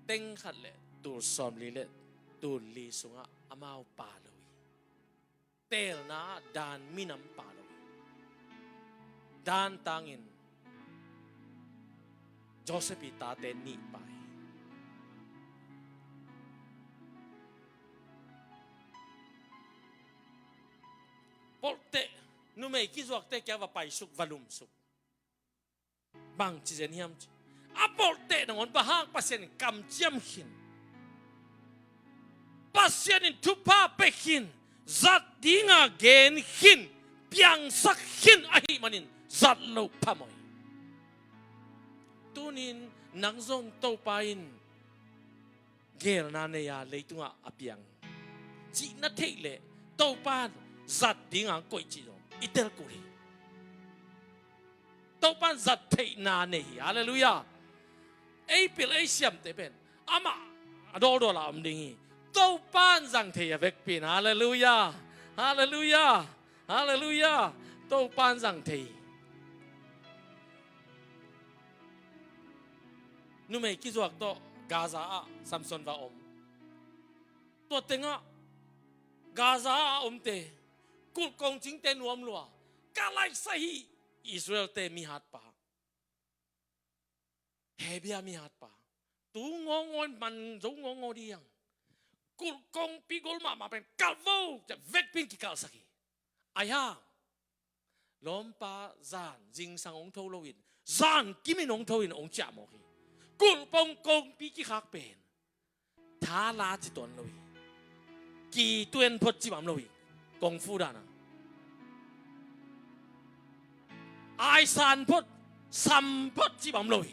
เต็งขัดเลยตูซ้อมลีเล็ดตูลีสุงะอามาเอาป่าเลยเตลนะดานมิน้ำป่าเลยดานตังอินโจเซปีตาเตนี่ไปปอลเตนูไม่คิดว่าเตะแกว่าไปสุกวาลุมสุกบางจีเนียมอัปอลเตะนงอนบะฮางปัสยันกำเจียมหินปัสยันทุพาเปหินจัดดิ้งเกนหินเปียงสักหินอาหิมันินจัดลูกพามอยตุนินนังซงโตไปน์เกลนาเนียเลยตุงอาเปียงจีนัทเทเลโตปานจัดดิ้งก๋วยจีโอิเตลกุรีตัวปันจัดเทนาเนียฮาเลลูยาไอ้ปิลไอ้เสียมเตเป็นอามาโดลาอัมดิงีตัวปันจังเทียเวกปินฮาเลลูยาฮาเลลูยาฮาเลลูยาตัวปันจังเทีย nu mai ki zuak to Gaza a Samson va om to tenga Gaza a om te kul kong jing te nuam lua kalai sahi Israel te mi hat pa hebia mi hat pa tu ngon man zo ngon diang kul kong pigol ma pen kalvo te vek pin ki kal saki aya lompa zan jing sang ong tho loin zan kimin ong tho in ong cha mo ki kul pong kong pi ki khak pen tha la chi ton loi ki tuen phot chi bam loi kong fu da na ai san phot sam phot chi bam loi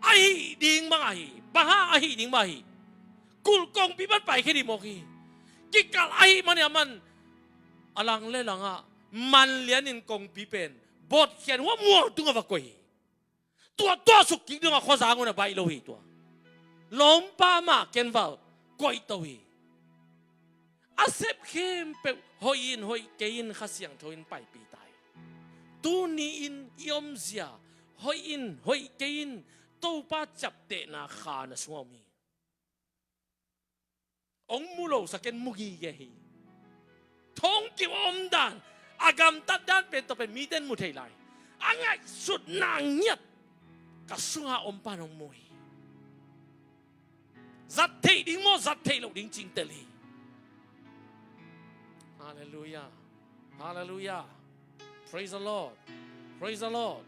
ai ding bang ai ba ha ai ding ba hi kul kong pi ban pai ke di mo ki ki kal ai man ya man alang le langa man lian in kong pi pen bot khian wa mo tunga va koi tua suk ki dunga kho sang na bai lo hi tua lom pa ma ken va koi to hi asep khem pe hoin hoi kein khasiang thoin pai pi tai tu ni in yom zia hoin hoi kein to pa chap te na kha na swami ong mulo sa ken mugi ge hi thong ki om dan agam tat dan pen to pen mi den mu thei lai angai sut nang nyat ka sunga om pa nong moi zat thei ding mo zat thei lo ding ching te li hallelujah hallelujah praise the Lord praise the Lord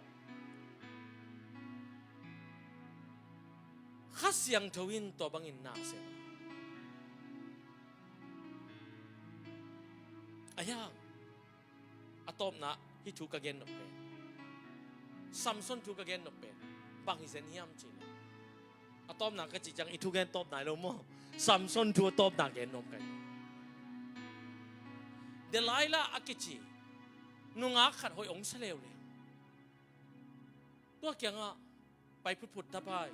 khasiang thawin to bangin na se ayang atom na hi thu ka gen no pe Samson thu ka gen no pe bang hi zen hiam chin atom na ka chi chang i thu gen top nai lo mo Samson thu top na gen no kai Delilah akichi nunga khat hoi ong saleu le to kyanga pai phut ta pai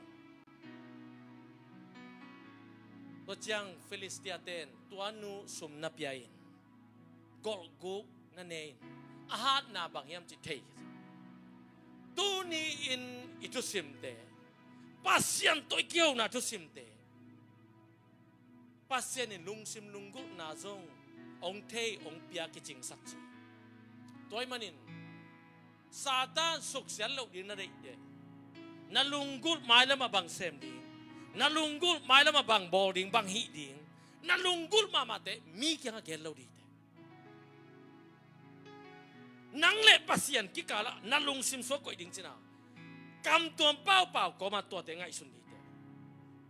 to chang Philistia ten tuanu sum na piain gol guk na nein ahat na bang yam chi thei tu ni in itu simte pasien to kiau na tu simte pasien in lung sim lunggu na zong ong thei ong pia ki ching sak chi toy manin satan suk sian lo din na dei de na lunggut mai lama bang sem ding na lunggut mai lama bang bol ding bang hi ding na lunggut ma mate mi kyang gen lo di nang le pasien ki kala na lung sim so ko ding china kam tuam pau pau ko ma to te ngai sun di te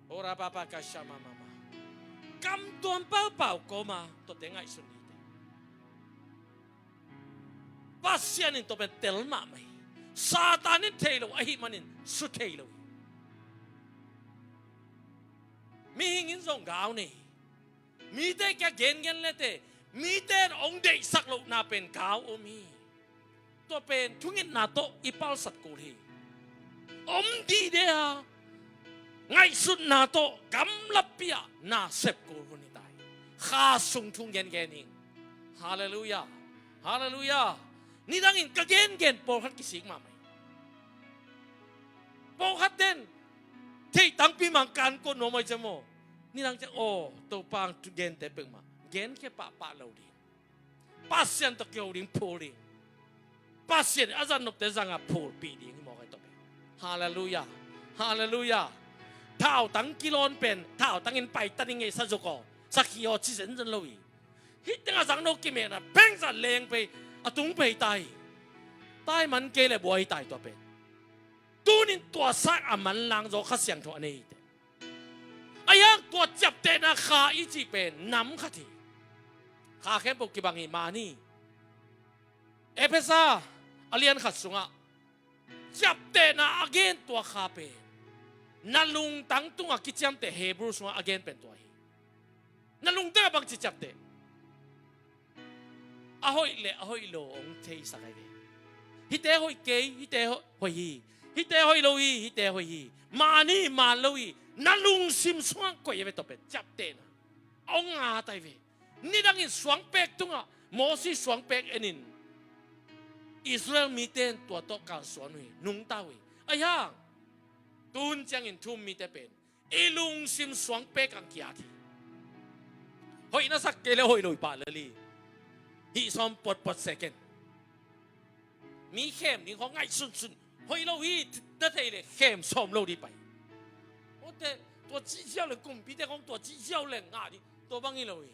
ora papa ka shama mama kam tuam pau pau ko ma to te ngai sun di te pasien in to be tel ma mai satan in thelo a hi manin su thelo mi hingin zong gao ni mi te ka gen le te mi ten ong de sak lo na pen gao o mi to pen thungin na to ipal sat ko hi om di de ha ngai sut na to gam lapia na sep ko ni tai kha sung thung gen ni hallelujah hallelujah ni dangin ka gen por khat ki sing ma mai por khat den thei tang pi mang kan ko no mai chamo ni dang che o to pang tu gen te peng ma gen ke pa lo di pasien to kyo ding poli pasien azan nop te zanga pol pi ding mo kai to hallelujah hallelujah thao tang kilon pen thao tang in pai taning e sa joko sakhi o chi zen zen lo wi hit nga zang no ki me na peng sa leng pe atung pe tai man ke le boy tai to pe tunin tua sak aman lang zo kha siang tho anei te ayang tua chap te na kha i chi pen nam kha thi kha khem pok ki bangi mani Epesa alian khat sunga chap te na again tua kha pe nalung tang tunga ki cham te Hebrew sunga again pen tua hi nalung te bang chi chap te ahoi lo ong thei sakai de hite hoi ke hite hoi hi hite hoi lo hi hite hoi hi mani ma lo hi nalung sim suang ko ye to pe chap te na ong a tai ve ni dang in suang pek tunga mo si suang pek enin Israel mi ten tua to kal suan wi nung ta wi ayang ตุนจังอินทุ่มมีแต่เป็นอีลุงซิมสวงเป๊กอังกีอาทีหอยน่าสักเกลหอยลอยป่าเลยลีฮิซอมปดเซกันมีเข้มนี่ของไงสุนหอยเราฮีนั่นเองเลยเข้มซ้อมเราดีไปโอ้แต่ตัวจีเจ้าเลยกลุ่มพี่แต่ของตัวจีเจ้าเลยง่ายดิตัวบังอีเราฮี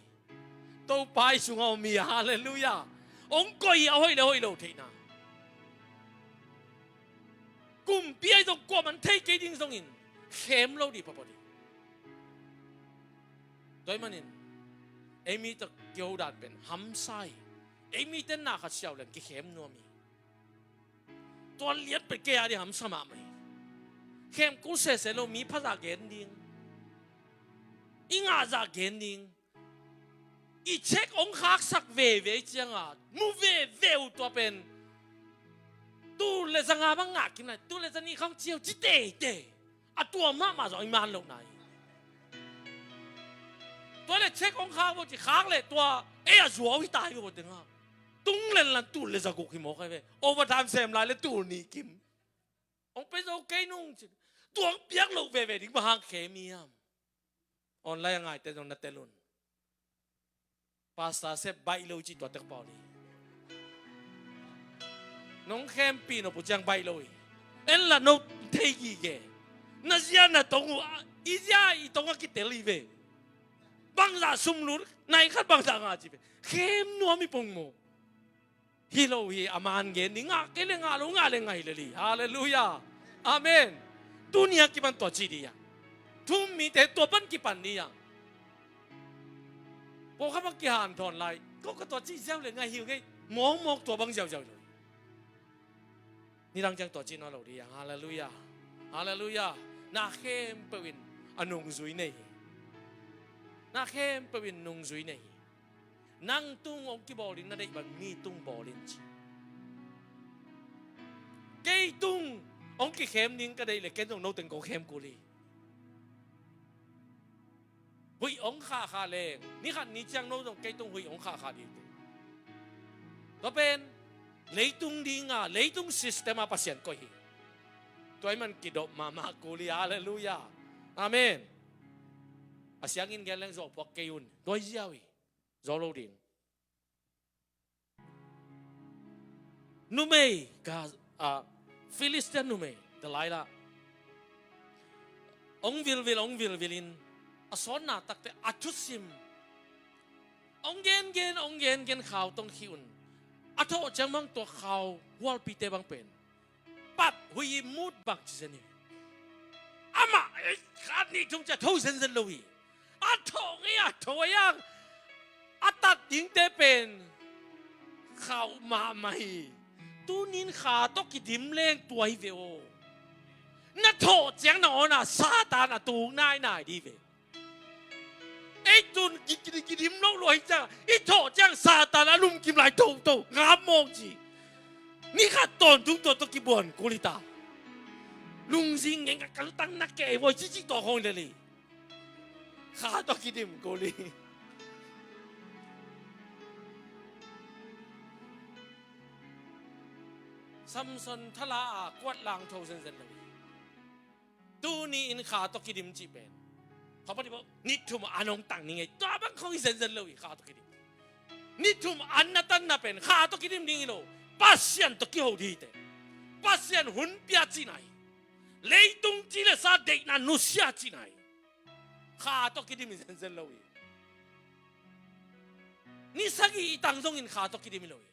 ตัวไปสุงเอามีฮาเลลูยาองค์ก็เอาหอยเราเทน่ากลุ่มพี่ไอ้ตัวกลัวมันเทกี่ดิ้งส่งอินเข้มเราดีพอดีโดยมันอินเอมีตะเกียวดัดเป็นห้ำไส้เอมีแต่หน้าขัดเชี่ยวเลยกี่เข้มนัวมีตัวเลี้ยนเป็นแก่ดิห้ำสมาไหมเข้มกูเสียเรามีภาษาเกณฑ์ดิ้งอิงอาจาเกณฑ์ดิ้งอีเช็คองค์ฮักสักเวจังอ่ะมูเวตัวเป็นตูเลสังอาบังงักกินไหนตูเลสันนี่ข้างเชี่ยวจิเตะอะตัวมาสองอิมานลงไหนตัวเลยเช็คองค์ฮักว่าจะค้างเลยตัวเอ๊ะรัววิตายไปหมดเลยอ่ะตุ้งเล่นตูเลสักกุกหิมอกให้ไปโอเวอร์ไทม์เซมไลน์เลยตูนี่กิมองเป็นโอเคนุ่งตัวเปียกลงเวดิ้งมาหางเคมีอ่ะออนไลน์ยังไงแต่ตรงนั้นเตลุนภาษาเซบใบโลจิตตัวเต็กปอลีน้องเข้มปีนอปุจังใบโลยเอ็นละโนเทกีเกนั่นเสียน่ะตรงอีเสียอีตรงกิเตลีเวบังซาซุมลุนนายขัดบังซางาจิเวเข้มนัวมีปงโมฮิโลฮีอามานเกนิงาเกเลงาลงาเลงาฮิเลลีฮาเลลูยาอาเมนตุนียกิบันตัวจีดียาทุ่มมีแต่ตัวปันกิปันนี่ยาพอเขามากี่หันทอนไล่ก็ตัวจีเจ้าเลยไงหิวไงมองตัวบังเจ้าเลยนี่รังจังตัวจีนอเราดีฮาเลลูยาฮาเลลูยานาเข้มเปวินอนงซุยเนี่ยนาเข้มเปวินนงซุยเนี่ยนั่งตุ้งองค์กิบอลินนั่นได้บังมีตุ้งบอลินจีเกยตุ้งองค์กิเข้มนิ่งก็ได้เลยเกยตุ้งโนตึงก็เข้มกุลีหุยองคาเลงนี่ขันนี่จังโน้ตรงเกยตุงหุยองคาดีก็เป็นเลยตุงดิงอ่ะเลยตุงซิสเต็มอาเซียนก็ฮีตัวมันกิดมากุลีฮาเลลูยาอาเมนอาเซียนอินเกลังโจพวกเกยุนตัวเจ้าอีโจโลดิงนูเมย์กับฟิลิสเตียนนูเมย์เดลัยละองวิลอินasona takte atusim ongen khao tong khiun atho jamang to khao wal pite bang pen pat hui mut bak cheni ama khat ni thung cha tho sen lowi atho yang atat ding te pen khao ma mai tu nin kha to kidim leng tuai veo na tho chang no na satan atu nai di veไอ้ตุนกินน้องรวยจ้าไอ้โถจ้างซาตานลุมกิมหลายโตงามมองจีนี่ข้าตอนทุกตัวกิบวนกุลิตาลุงซิงเองกันตั้งนักเกย์ว่าจิตัวของเลยข้าต้องกินดิมกุลีซัมซอนทลากวดลางโทเซนเลยตูนี่อินข้าต้องกินดิมจีเป็นเขาบอกว่านิทุมอันองตังนี่ไงตัวบังคงเซนเซนเลยข้าตุกิดินิทุมอันนัตันนับเป็นข้าตุกิดิมนี่โลปัสยันตุกิโหดีเตปัสยันหุ่นเปียจีไหนเลยตุงจีเลสาเด็กนันนุสยาจีไหนข้าตุกิดิมเซนเซนเลยนี่สักอีตังซงอินข้าตุกิดิมเลย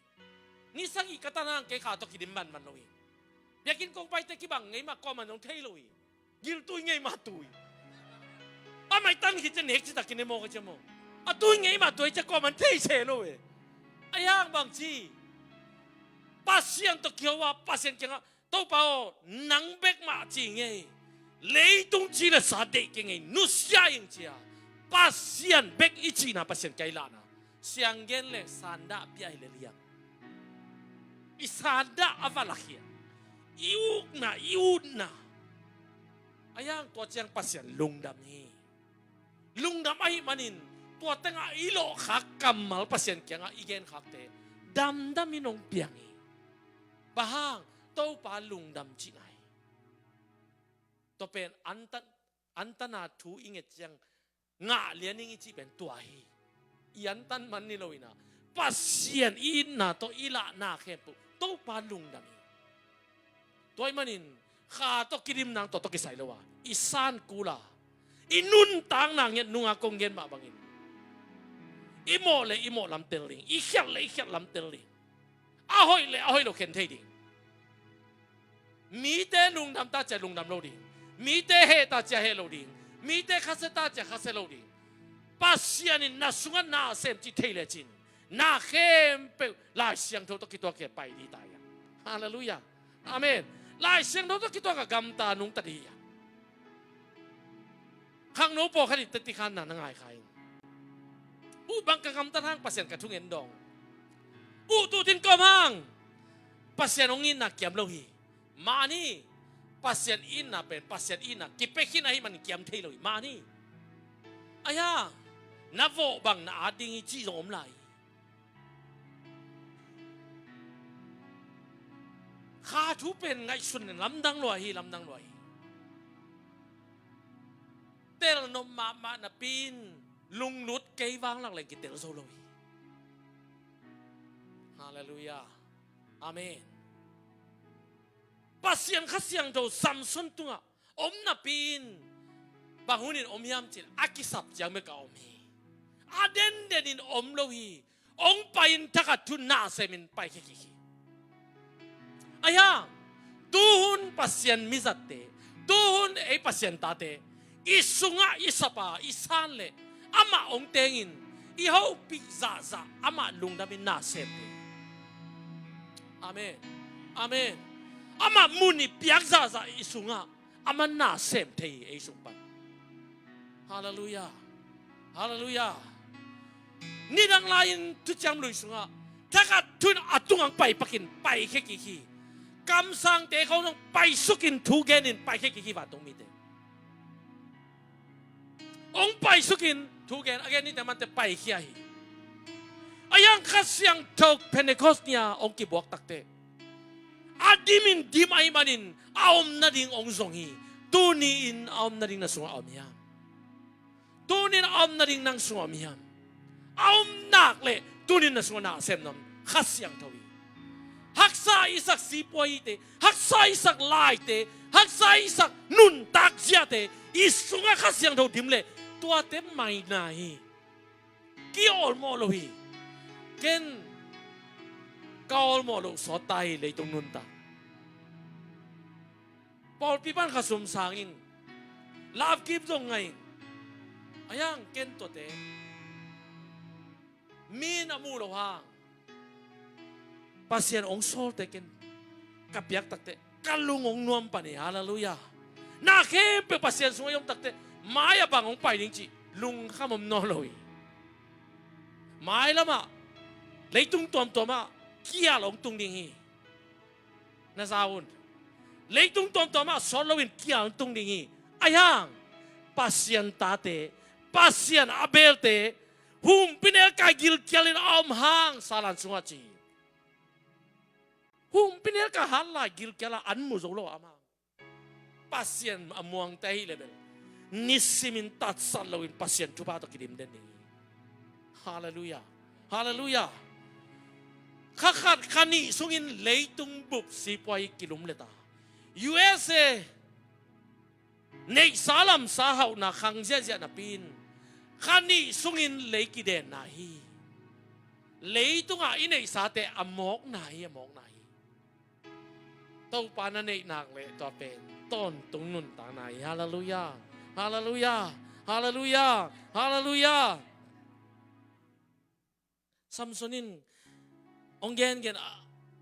นี่สักอีกตานังเกข้าตุกิดิมมันเลยอยากกินกงไปแต่กี่บังไงมาก็มันต้องเทเลยยิลตุยไงมาตุยอาไม่ตั้งคิดจะเน็กจะตักกินในโมกันจะโมอ่ะตัวไงมาตัวจะก่อมันเทเชโลเว้ยไอ้ย่างบางทีปัสยันตะเกียวว่าปัสยันเก่งอ่ะตัวเปล่านังเบกมาจริงไงเลยตรงจีเลยสาเด็กไงนุสยายังเจียปัสยันเบกอีจีน่ะปัสยันไกลลานะเสียงเงินเลยสันดาเปียเลยเลี้ยงอีสันดาอวาลักเฮียอิวนะไอ้ย่างตัวเจียงปัสยันลุงดำนี่ลุงดำไอ้มันินตัวตั้งอีโลขักกำมัลปัสยันเกียงอีเกนขักเตดำมินงเปียงอีบ้างโตปาลุงดำจีไง ตัวเป็นอันตนาทูอิงเอจังงะเลียนิงจีเป็นตัวฮียันตันมันนี่เลยนะปัสเซียนอินนะตัวอีละนาเข้มปุตัวปาลุงดามีตัวมันนินข้าตัวกิริมนางตัวกิใส่เลวะอิสานกูลาอินุนตางนางเงี้ยนุ่งอากงเงี้ยมาบังอินอิโมลำเตลิงอิเขียดลำเตลิงอาหอยเราเข็นเทดิมีแต่ลุงดำตาจะลุงดำโลดิมีแต่เฮตาจะเฮโลดิมีแต่คาเซตาจะคาเซโลดิปัสยานินนาสุงนาเซมจิเทเลจินนาเข้มเปลายเสียงทุกตัวเก็บไปดีตายฮาเลลูยาอาเมนลายเสียงทุกตัวกับกำตานุงตัดดีข้างโน้ปอขดิตติขันน่ะนั่งไงใครบังกะกำตาทางปัสยานกระทุ่งเอ็นดองตูตินกอมังปัสยานองอินนักเกี่ยมโลหีมานี่ปัสยานอินนัเป็นปัสยานอินนักกิเปขินให้มันเกี่ยมเทโลหีมานี่อายานับโวบังนาอาดิงจีโรมไหลข้าทุเป็นไงส่วนลำดังลอยเตลนมมานาปีนลุงลุดเกยวางหลังเลยกิเตลโซโลยฮาเลลูยาอาเมนปัสยังขัสยังโตซัมซุนตุงะอมนาปีนบางหุนินอมยามจินอากิสับยังไม่กอมีอาเดนเดนินอมโลฮีองไปอินทักทุนนาเซมินไปคิอายาตูหุนปัสยังมิจัตเตตูหุนปัสยังตาเตอิสุงะอิสปาอิสันเลอามาองเตงินอิฮาวปิซาอามาลุงดามินนาเซมเตอาเมนอามามุนิเปียกซาอิสุงะอามานาเซมเทอิสุปันฮาเลลูยานี่ดังลายทุจำลุยสุงะถ้ากัดทุนอัตุงังไปปักินไปแค่กี่กำสังเตเขาต้องไปสุกินทุเกนินไปแค่กี่บาทตรงมีเตองไปสุกินทุเกนอเกนนี่แต่มันจะไปขี้อายังขัดยังทอกเพนเทคอสเนี่ยองกิบวกตักเตอาดิมินดิมไอมันินอามนาดิงองซงฮีตูนีอินอามนาดิงนัสุงอามยามตูนีนอามนาดิงนังสุงอามยามอามนักเลตูนีนัสุงนาเซมนำขัดยังทวีฮักษาอิสักสีปวยเตฮักษาอิสักไลเตฮักษาอิสักนุนตักเจียเตอิสุงขัดยังทวีดิมเลตัวเต็มไม่นาฮีกี่อลโมโลฮีเกนกอลโมโลสอตายเลยตรงนุนตาปอลปีปันขสมสางอินลาบกิบตรงไงอายังเกนตัวเตมีนามูโลฮาปัสยันองโซลเตเกนกับยักตักเตกัลลุงองนวมปะเนี่ยฮาเลลูยานาเข้มเป็นปัสยันสวยยมตักเตไม้อะบังองไปจริงๆลุงข้ามนอลอยไม้ละมาเลยตุ้งตัวมาเกี่ยลงตุ้งดิ่งฮีน่าสาวน์เลยตุ้งตัวมาสอนเราวินเกี่ยลงตุ้งดิ่งฮีอายังปัสยันตาเตปัสยันอาเบลเตหุมพินเอลกากิลเกี่ยลินอมหางสารันสุงาจีหุมพินเอลกาฮัลลากิลเกี่ยลอันมุโซโลอามาปัสยันอมวงเตฮิเลเบลนิสิมินตัดสัลลวินปัสยันทุบาตกิดิมเดนนี่ฮาเลลูยาขัดขันีสุงินเลยตุงบุบสีปอยกิลุมเลตา USA ในสาลัมสาหาวนาขังเจนาปินขันีสุงินเลยกิเดนนาฮีเลยตุงอินในสาเตอมอกนาฮีตัวปานันเอกนักเลยตัวเป็นต้นตุงนุนตานาฮีฮาเลลูยาซัมซุนินองเกน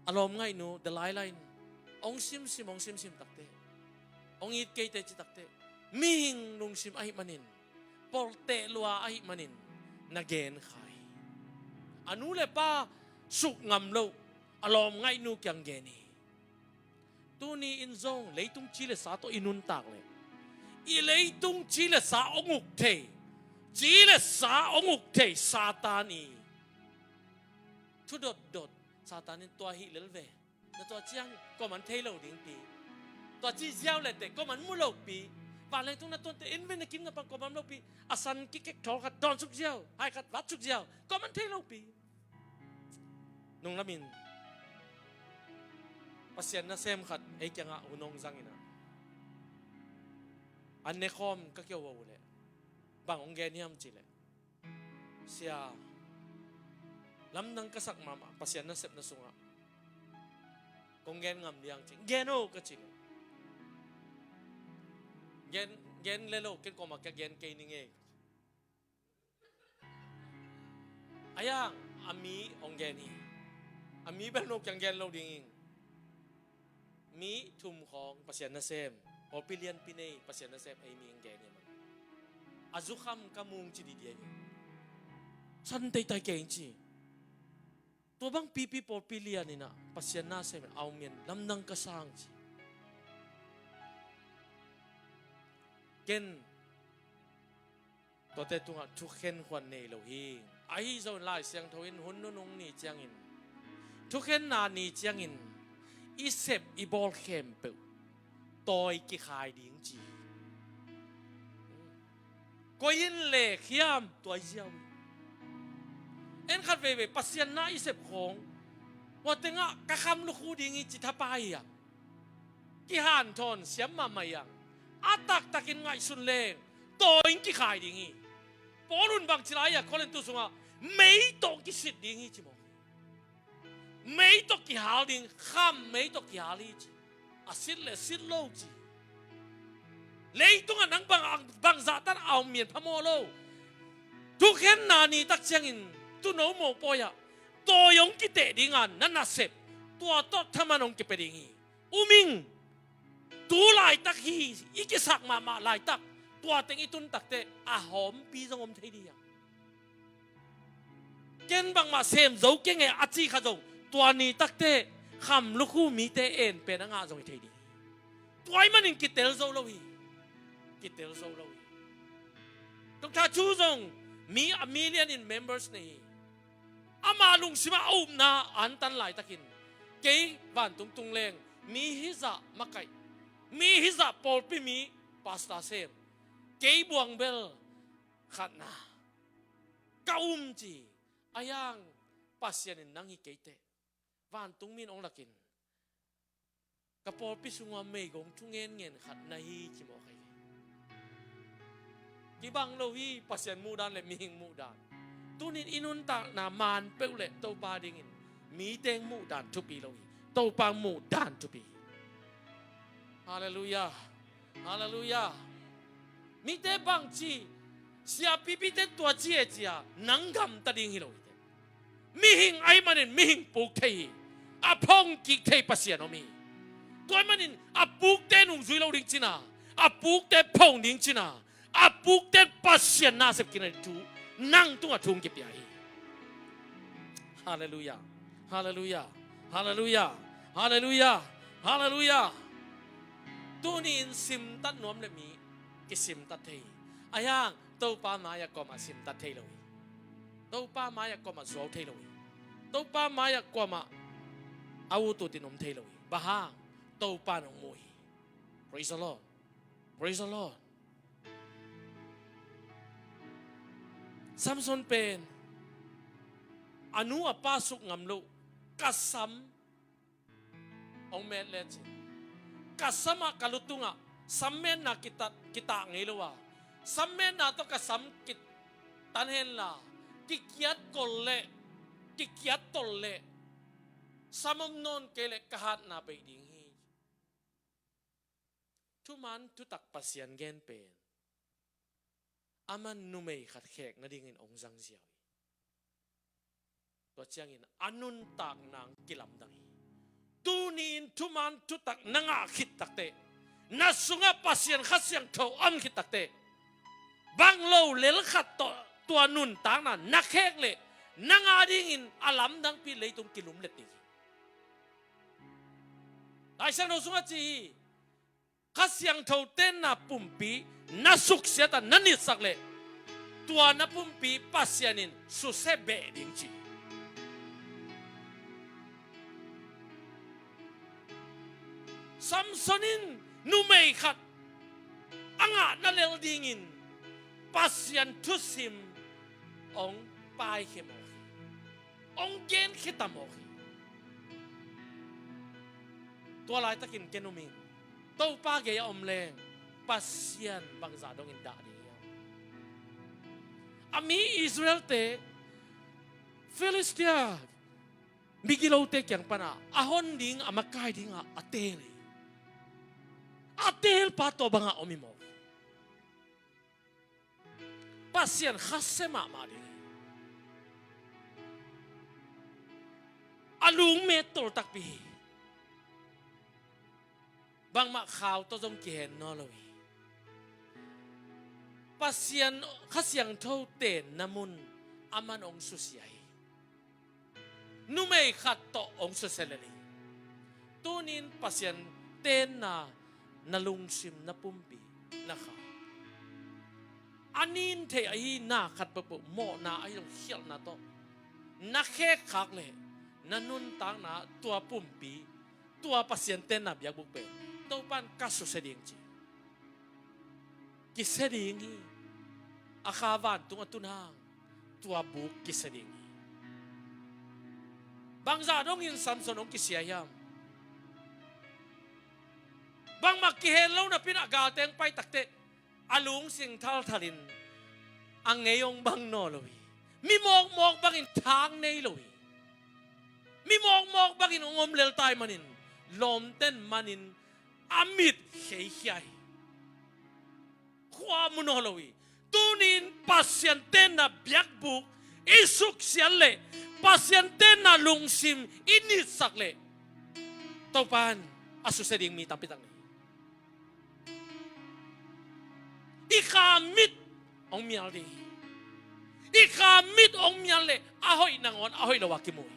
อารมณ์ไงนูเดลายไลน์องซิมตักเตองอิดเกยเตจิตักเตมิหิงนุงซิมไอมันินปอลเตลัวไอมันินนักเกนไขอนุเลป้าสุกงำโลอารมณ์ไงนูเกียงเกนีตัวนี้อินซงเลยตุงชิเลสาตัวอินุนตักเลยอีเลยตุงชิเลสาองุกเทชิเลสาองุกเทซาตานีทุดดซาตานินตัวหิเลเวแต่ตัวเจียงก็มันเทโลดิ้งปี ตัวจีเจ้าเลยแต่ก็มันมุลกปีบางเรื่องตรงนั้นตัวเอ็นเวนกินกับปังก็มันลกปีอาศันกิกทอกัดดอนสุกเจ้าให้กัดวัดสุกเจ้าก็มันเทลกปีนุ่งละมินปัสยันน่ะเซมขัดไอ้แกงอ่ะอุนงจังอินะอันเนคอมก็เกี่ยวว่าเลยบางองค์แกนี่ยมจีเลยเสียลำนังกษักมาปัสยันน่ะเซมน่ะสุงอ่ะกงแกนงามเดียงจริงแกโนก็จริงแกนเลโลเกนก็มาแกแกนเกนิงเองอายังอามีองแกนี่อามีเป็นโลกยังแกนโลดิงมีทุ่มของปัสยันน่ะเซมพอพิเลียนพิเนปัสยันน่ะเซมไอมีองแกนี่มันอาจุคำกามุงจีดีเดียสันเตยตายเก่งจีตัวบางปีพอพิเลียนนี่นะปัสยันน่ะเซมเอาเมียนลำนังกษังจีเกนตัวเตตุงทุกเข็นควันเนโลหิงไอ้เจ้าหลายเสียงทวินหุ่นนุ่งนี่จังอินทุกเข็นนานี่จังอินอีเซบอีบอลเข้มเปิลตอยกี่ขายดิ้งจีก็ยินเล่ขยามตัวเจ้าเอ็นขัดเวปัสยันน่ะอีเซบของว่าแต่งะกะคำลูกคูดิ้งอีจิตาไปอ่ะกี่หันทอนเสียมมาไม่ยังอาตักตักินไงสุนเลงโตอิงกี่ขายดิ้งอีปอรุนบางจิลายะคนเล่นตัวสงะไม่ตกกี่สิทธิ์ดิ้งอีจิมองไม่ตกกี่หาดิ้งข้ามไม่ตกกี่หาลีจิอาศิลเลศิลโลจิเลยตรงนั้นบางซาตันเอาเมียนพะโมโลทุกเห็นนานีตักเชียงอินตุโนโมปอยะโตยงกิเตดิ้งอันนั่นน่ะเสพตัวโตทำมันองกิเปดิ้งอีอุมิงตัวลายตักฮีอีกสักมาลายตักตัวเต็งอีตุนตักเตะอาหอมปีจงอมเทียเกณฑ์บางมาเซมโจเก่งไงอาจีข้าโจตัวนี้ตักเตะคำลูกคู่มีเตเอ็นเป็นงาจงเทียตัวไอ้มันอิงกิเตลโจโลวีกิเตลโจโลวีต้องท้าชูจงมี1 million in members นี่อามาลุงสิมาอุ้มนาอันตันหลายตะกินเกี่ยวันตุงเลงมีฮิซามาไกมีฮิซาปอลปิมีปาสตาเซมเกี่ยบวงเบลขัดนาก้าอุ้มจีอายังปัสยานินนังฮิเกเตวันตุงมินองลักินกับปอลปิสุงวาไม่กงทุงเงินขัดนาฮีจิโมไคกี่บังโลฮีปัสยานมูดานและมีหิงมูดานตุนินอินุนตานามานเปลเลตโตบาดิงินมีเตงมูดานทุปีโลฮีโตปังมูดานทุปีฮาเลลูยาฮาเลลูยามีเตบังจีเสียปีเตตัวจีเอจียนังกำตัดิงฮิโลฮีมีหิงไอมันนินมีหิงปุกเทยอาพงกิกเทยปัสยานอมีตัวมันนินอาปุกเตนุงซุยโลดิงจินาอาปุกเตพงดิงจินาอาปุกเตปัสยานนาเสพกินอะไรทูนั่งตัวทุ่งกิบใหญ่ฮาเลลูยาฮาเลลูยาฮาเลลูยาฮาเลลูยาฮาเลลูยาตัวนี้สิมตัดนวมเลยมีกิสิมตัดเทยอายังตัวป้ามายากมาสิมตัดเทยเลยตัวป้ามายากมาโจเทยเลยตัวป้ามายากมาเอาตัวตินอมเทยเลยบ้าตัวป้านองมวย praise the Lord praise the Lord ซัมซอนเป็นอนุอปาสุกงำลูกกัสซัมองเมลเลจิกัสซัมกัลุตุงะซัมเมนนาkitaไงลูกว่าซัมเมนนาต้องกัสซัมกิตตันเฮนล่ะกิกยัดกอลเล่กิกยัดตอลเล่ซัมนนเกเล็กหัดนาไปดิ้งฮีทุมันทุตักปัสยันเกนเป็นอามันนุ่มไม่ขัดแขกนาดิ่งอินองจังเสียวตัวเชียงอินอนุนตากนางกิลำดังตูนีนทุมันทุตักนางอาคิดตักเตนัสุงะปัสยันขัดเสียงเขาอันคิดตักเตบังโลเลลขัดตัวนุนตากนั้นนักแขกเลยนางอาดิ่งอินอาลำดังปีเลยตรงกิลุมเล็ดนี่ไอ้เสียงเราสุงะจีขัดเสียงเขาเต้นนับปุ่มปีนัสุกเสียแต่นันนิสักเลยตัวนับปุ่มปีปัสยานินสุเสเบดิงจีซัมซอนิน nu mei khat anga na lel dingin pasien thusim ong pai khemo ong gen khitamo tua lai takin kenumin to pa ge ya om leng pasien bang za dong in da di ami Israel te Philistia Bigilo te kyang pana ahon ding amakai ding atel pa to banga omimo pasien khasema ma ding alung metol takpi bang ma khaw to jong ken no loi pasien khasyang tho ten namun aman ong susiai numei khat to ong suseleli tunin pasien ten na nalungsim na pumpi na kha anin the ai na khat pa mo na ai long hial na to na khe khak le nanun tang na tua pumpi tua pasien ten na biak buk pe to pan kasu seding chi ki seding hi akhawan tung atunang tua buk ki seding bangza dong in Samson ong kisiayam bang makihelo na pinagateng pai takte alung sing thal thalin ang ngeyong bang no lowi mi mok bang in thang nei lowi mi mok bang in ongom lel tai manin lom ten manin amit hei khwa muno lowi tunin pasien ten na biak buk isuk siale pasien ten na lungsim init sakle topan asu seding mi tapitang ikamit ong mial di ikamit ong mial le ahoy nangon ahoy lawakimoy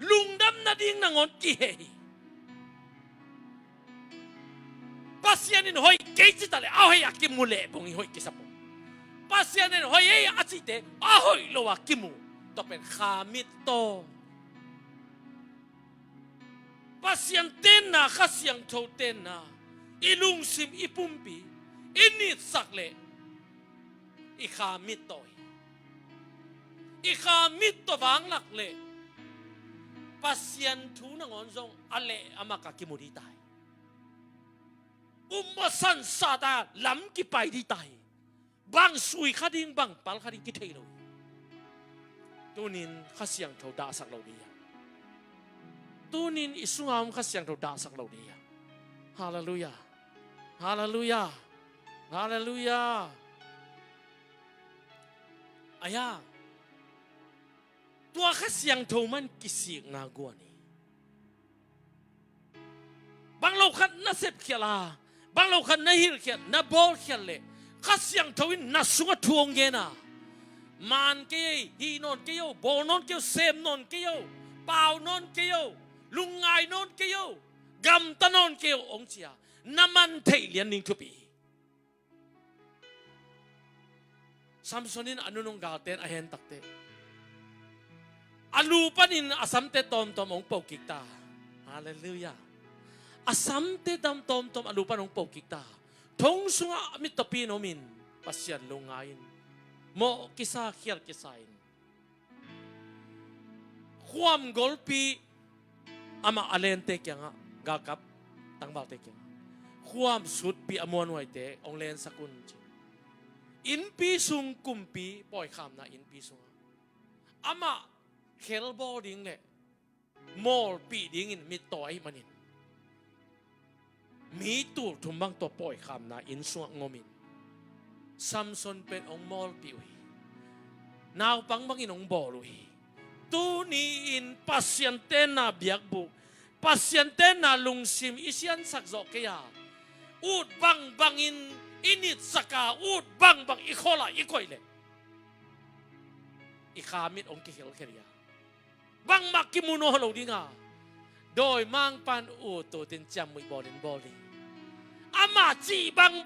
lungdam na ding nangon kihei pasienin hoy keititale ahoy akimule bong hoy kisapo pasienin hoy ei achite ahoy lawakimu topen khamit to pasien ten na khasyang tho ten na ilungsim ipumpi init sakle ikhamit to wang lakle pasien thu nangon zong ale amaka kimudi tai umasan sada lam ki pai di tai bang sui khading bang pal khading ki thei lo tunin khasyang tho da sak lo dia tunin isungam khasyang tho da sak lo dia hallelujah hallelujah hallelujah aya tua khasyang tho man kisik na guani bang lo khat na sep khiala bang lo khat na hil khiat na bol khial le khasyang tho in na sunga thuong ge na man ke hi non ke yo bol non ke sem non ke yo pau non ke yo lungai non ke yo gam tanon ke yo ong chia naman thei lian ning thupi Samsonin anunong gaten ahen takte alupanin asamte tom ong pokikta hallelujah asamte tom alupan ong pokikta thong sunga amit tapin omin pasyan lungain mo kisa khiar kisain khuam golpi ama alente kya nga gakap tangbalte kya khuam sut pi amon waite ong len sakun in pi sung kumpi poi kham na in pi sung ama khel boarding le mol pi ding in mit toy manin mi tu thumbang to poi kham na in sung ngomin Samson pen ong mol pi wi naw pang bangin ong bol wi tu ni in pasyente na biak bu pasyente na lungsim isian sakzo kaya ut bangin init saka ut bang ikola ikoile ikamit ong kihil keriya bang makimuno halo dinga doi mang pan uto tin jam mi bolin ama chi bang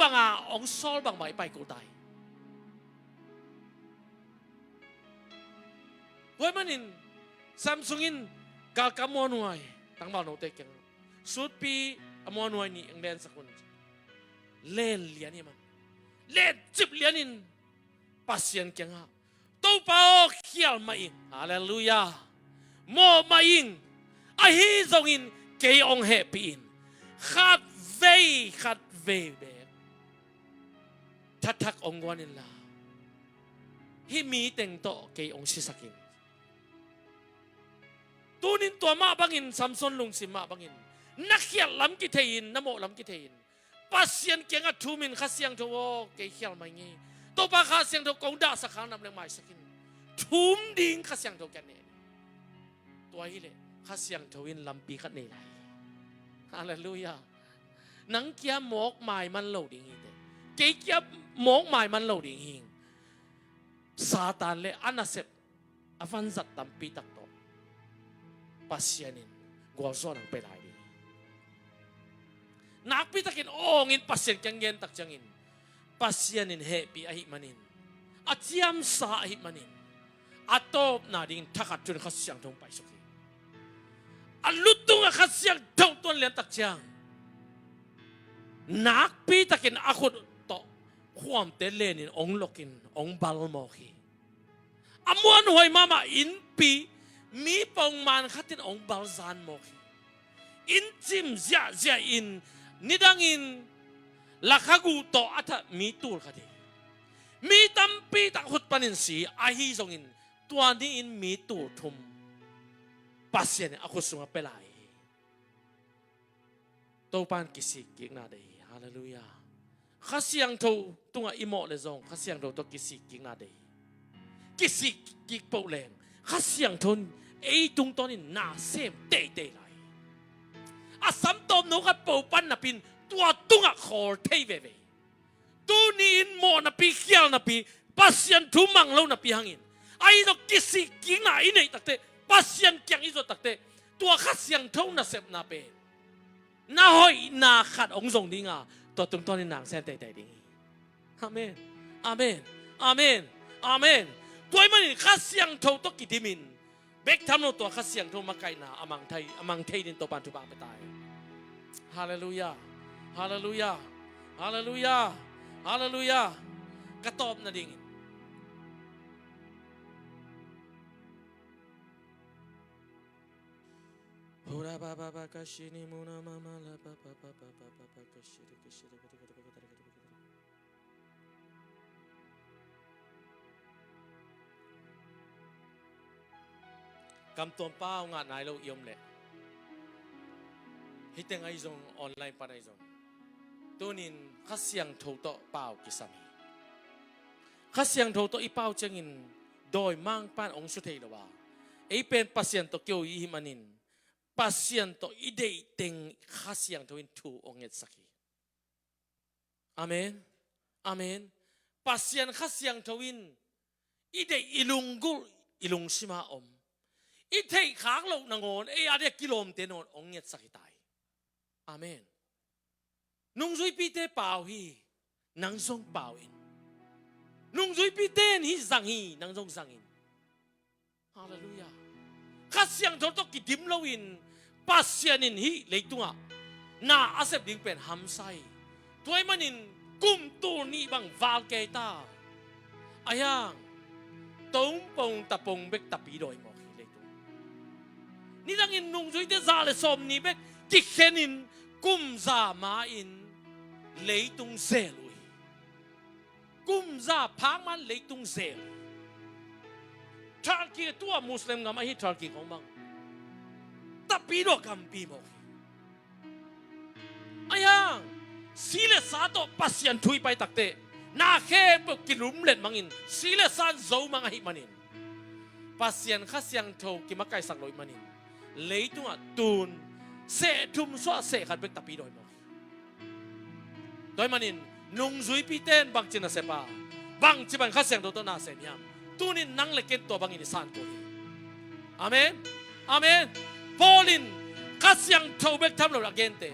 ong sol bang mai pai ko dai boy manin Samsungin galkamonuai tang mal no tekeng sut pi อมวนวยนี่อังเดนสักคนเล่นเลียนี่มันเล่นจิบเลียนินปัสยันเกียงฮะตัวเปล่าเขียวมาอิงฮาเลลูยาโมมาอิงอาฮีจงอินเกยองเฮปีอินขัดเวเบทักองวานิลาฮิมีเต็งโตเกยองสิสักินตูนินตัวมาบังอินซัมซอนลุงสิมาบังอินนักเขียนลำกิเทยินนโมลำกิเทยินปัสยันเกียงอัทุมินขัดเสียงทัวเกยเขียวมางี้ตัวปากขัดเสียงทัวกงดาสักครั้งนำเรื่องใหม่สักินทุ่มดิ่งขัดเสียงทัวกันเนี่ยตัวฮิเลขัดเสียงทวินลำปีขัดเนี่ยฮาเลลูยานังเกียหมอกหมายมันโลดิ่งเกยเกียหมอกหมายมันโลดิ่งหิงซาตานเลอันนัสเซปอฟันจัดตัมปีตักโตปัสยันินกัวโซนังไปไหลดีนักปีตักินโอ้งินปัสยันจังเงินตักจังอินปัสยันินเฮปีอหิมันินอาเจียมสาอหิมันินอาโตบนาดิ่งทักจุนขัดเสียงทงไปสุขีอาลุตุงขัดเสียงทงตัวเลียนตักจังนักปีตักินอาคุดโตความเตเลนินองลกินองบาลโมขีอมวนหวยมาอินปีมีปองมันขัดตินองบาลซานโมขีอินจิมเจียอินนิดังอินลักกูโตอัฐมีตูลขัดมีตั้มปีตักหุดปนินสีอาฮีจงอินตัวนี้อินมีตูทุมปัสยันอาคุสุงเปลายตัวปานกิสิกิกนาเดฮาเลลูยาข้าเสียงทูตุงอิโมเลซงข้าเสียงทูตัวกิสิกิกนาเดกิสิกิกเปล่งข้าเสียงทูไอตุงตัวนี้น่าเซมเตะไหลอาสัมตอมนูกับเปล่าปันนับปินตัวตุงขอเทเวเวตัวนี้อินโมนับปีเขียวนับปีปัสยันทูมังเลวนับปีหังอินไอตัวกิสิกิกนาอินไอตักเตปัสยันเกียงอิโซตักเตตัวข้าเสียงทูน่าเซมนับเป็นน่าหอยน่าขัดองค์ทรงดิ้งอ่ะตัวตรงตัวนี้นางเส้นเตะดิ้งอาเมนอาเมนอาเมนอาเมนตัวมันข้าเสียงทูตัวกิดิมินเบกทำโนตัวข้าเสียงทูมาไกนาอมังไทยดินตัวปันทุบังไปตายฮาเลลูยาฮาเลลูยาฮาเลลูยาฮาเลลูยากระตอบนาดิ้งฮูราบาบาบากาชินิมุนามามาลาบาบาบาบาบาบาบากาชิริกชิริกกำตัวเป้างานไหนเราเอี่ยมเลยฮิตเองไอซงออนไลน์ปานไอซงตัวนินข้าเสียงถูกต่อเป้ากิสามีข้าเสียงถูกต่ออีเป้าจังอินโดยมั่งปานองค์สุเทลว่าไอเป็นปัสยันต่อเกี่ยวยิมันินปัสยันต่ออีเดย์เต็งข้าเสียงถูกอินถูกองเอ็ดสักีอาเมนอาเมนปัสยันข้าเสียงถูกอินอีเดย์อิลุงกุลอิลุงชิมาอมอีเทขางเราหนังอนเออาเดียกิโลมเตนอนองเงียสักตายอาเมนนุ่งซุยปีเตเปล่าฮีนังทรงเปล่าอินนุ่งซุยปีเตนฮีสังฮีนังทรงสังอินฮาเลลูยาข้าเสียงทอตกิดิมเราอินปัสยานินฮีเลยตัวน่าอาเซบดิ้งเป็นฮัมไซตัวมันอินกุมตัวนี้บังวาลเกตาอายังตงปงตะปงเบกตะปีดอยมอนี่ดังอินนุ่งจุยเตซาเลสอมนี่เบกกิเขนินกุมซามาอินเลยตุงเซลุยกุมซาพังมันเลยตุงเซลทาร์กีตัวมุสลิมงามาฮิทาร์กีของบังตะปีดอกัมปีบอกอายังสีเลสาโตปัสยันทุยไปตักเตนาแค่ปกิลุมเล็ดมังอินสีเลสานโซมังหิมันินปัสยันข้าเสียงโทกิมักไกสักลอยมันินเลยตัวตูนเสทุมสวะเสขัดเป็นตะปีดอยมั้งโดยมันอินนุ่งซุยปีเต้นบางจินเสปาบางจิบันข้าเสียงตัวน่าเสียมตูนินนั่งเล็กเก็ตตัวบางอินสานตัวอาเมนอาเมนพอลินข้าเสียงเท่าเบกทำเราเกนเต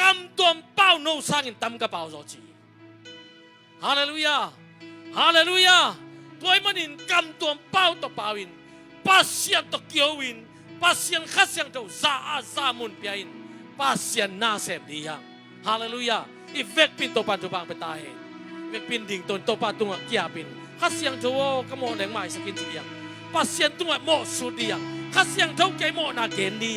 กำตัวเป้าโนสังอินตั้มกระเป๋าโจจีฮาเลลูยาฮาเลลูยาตัวมันอินกำตัวเป้าตัวเป้าอินปัสยันตัวเกียวอินปัสยันข้าเสียงตัวซามุนเปียอิน pasien na sem diang hallelujah ivek pin to pan to bang petahe vek pin ding ton to pa tunga kia pin khasyang tho kamo leng mai sakin diang pasien tunga mo su diang khasyang tho ke mo na gen di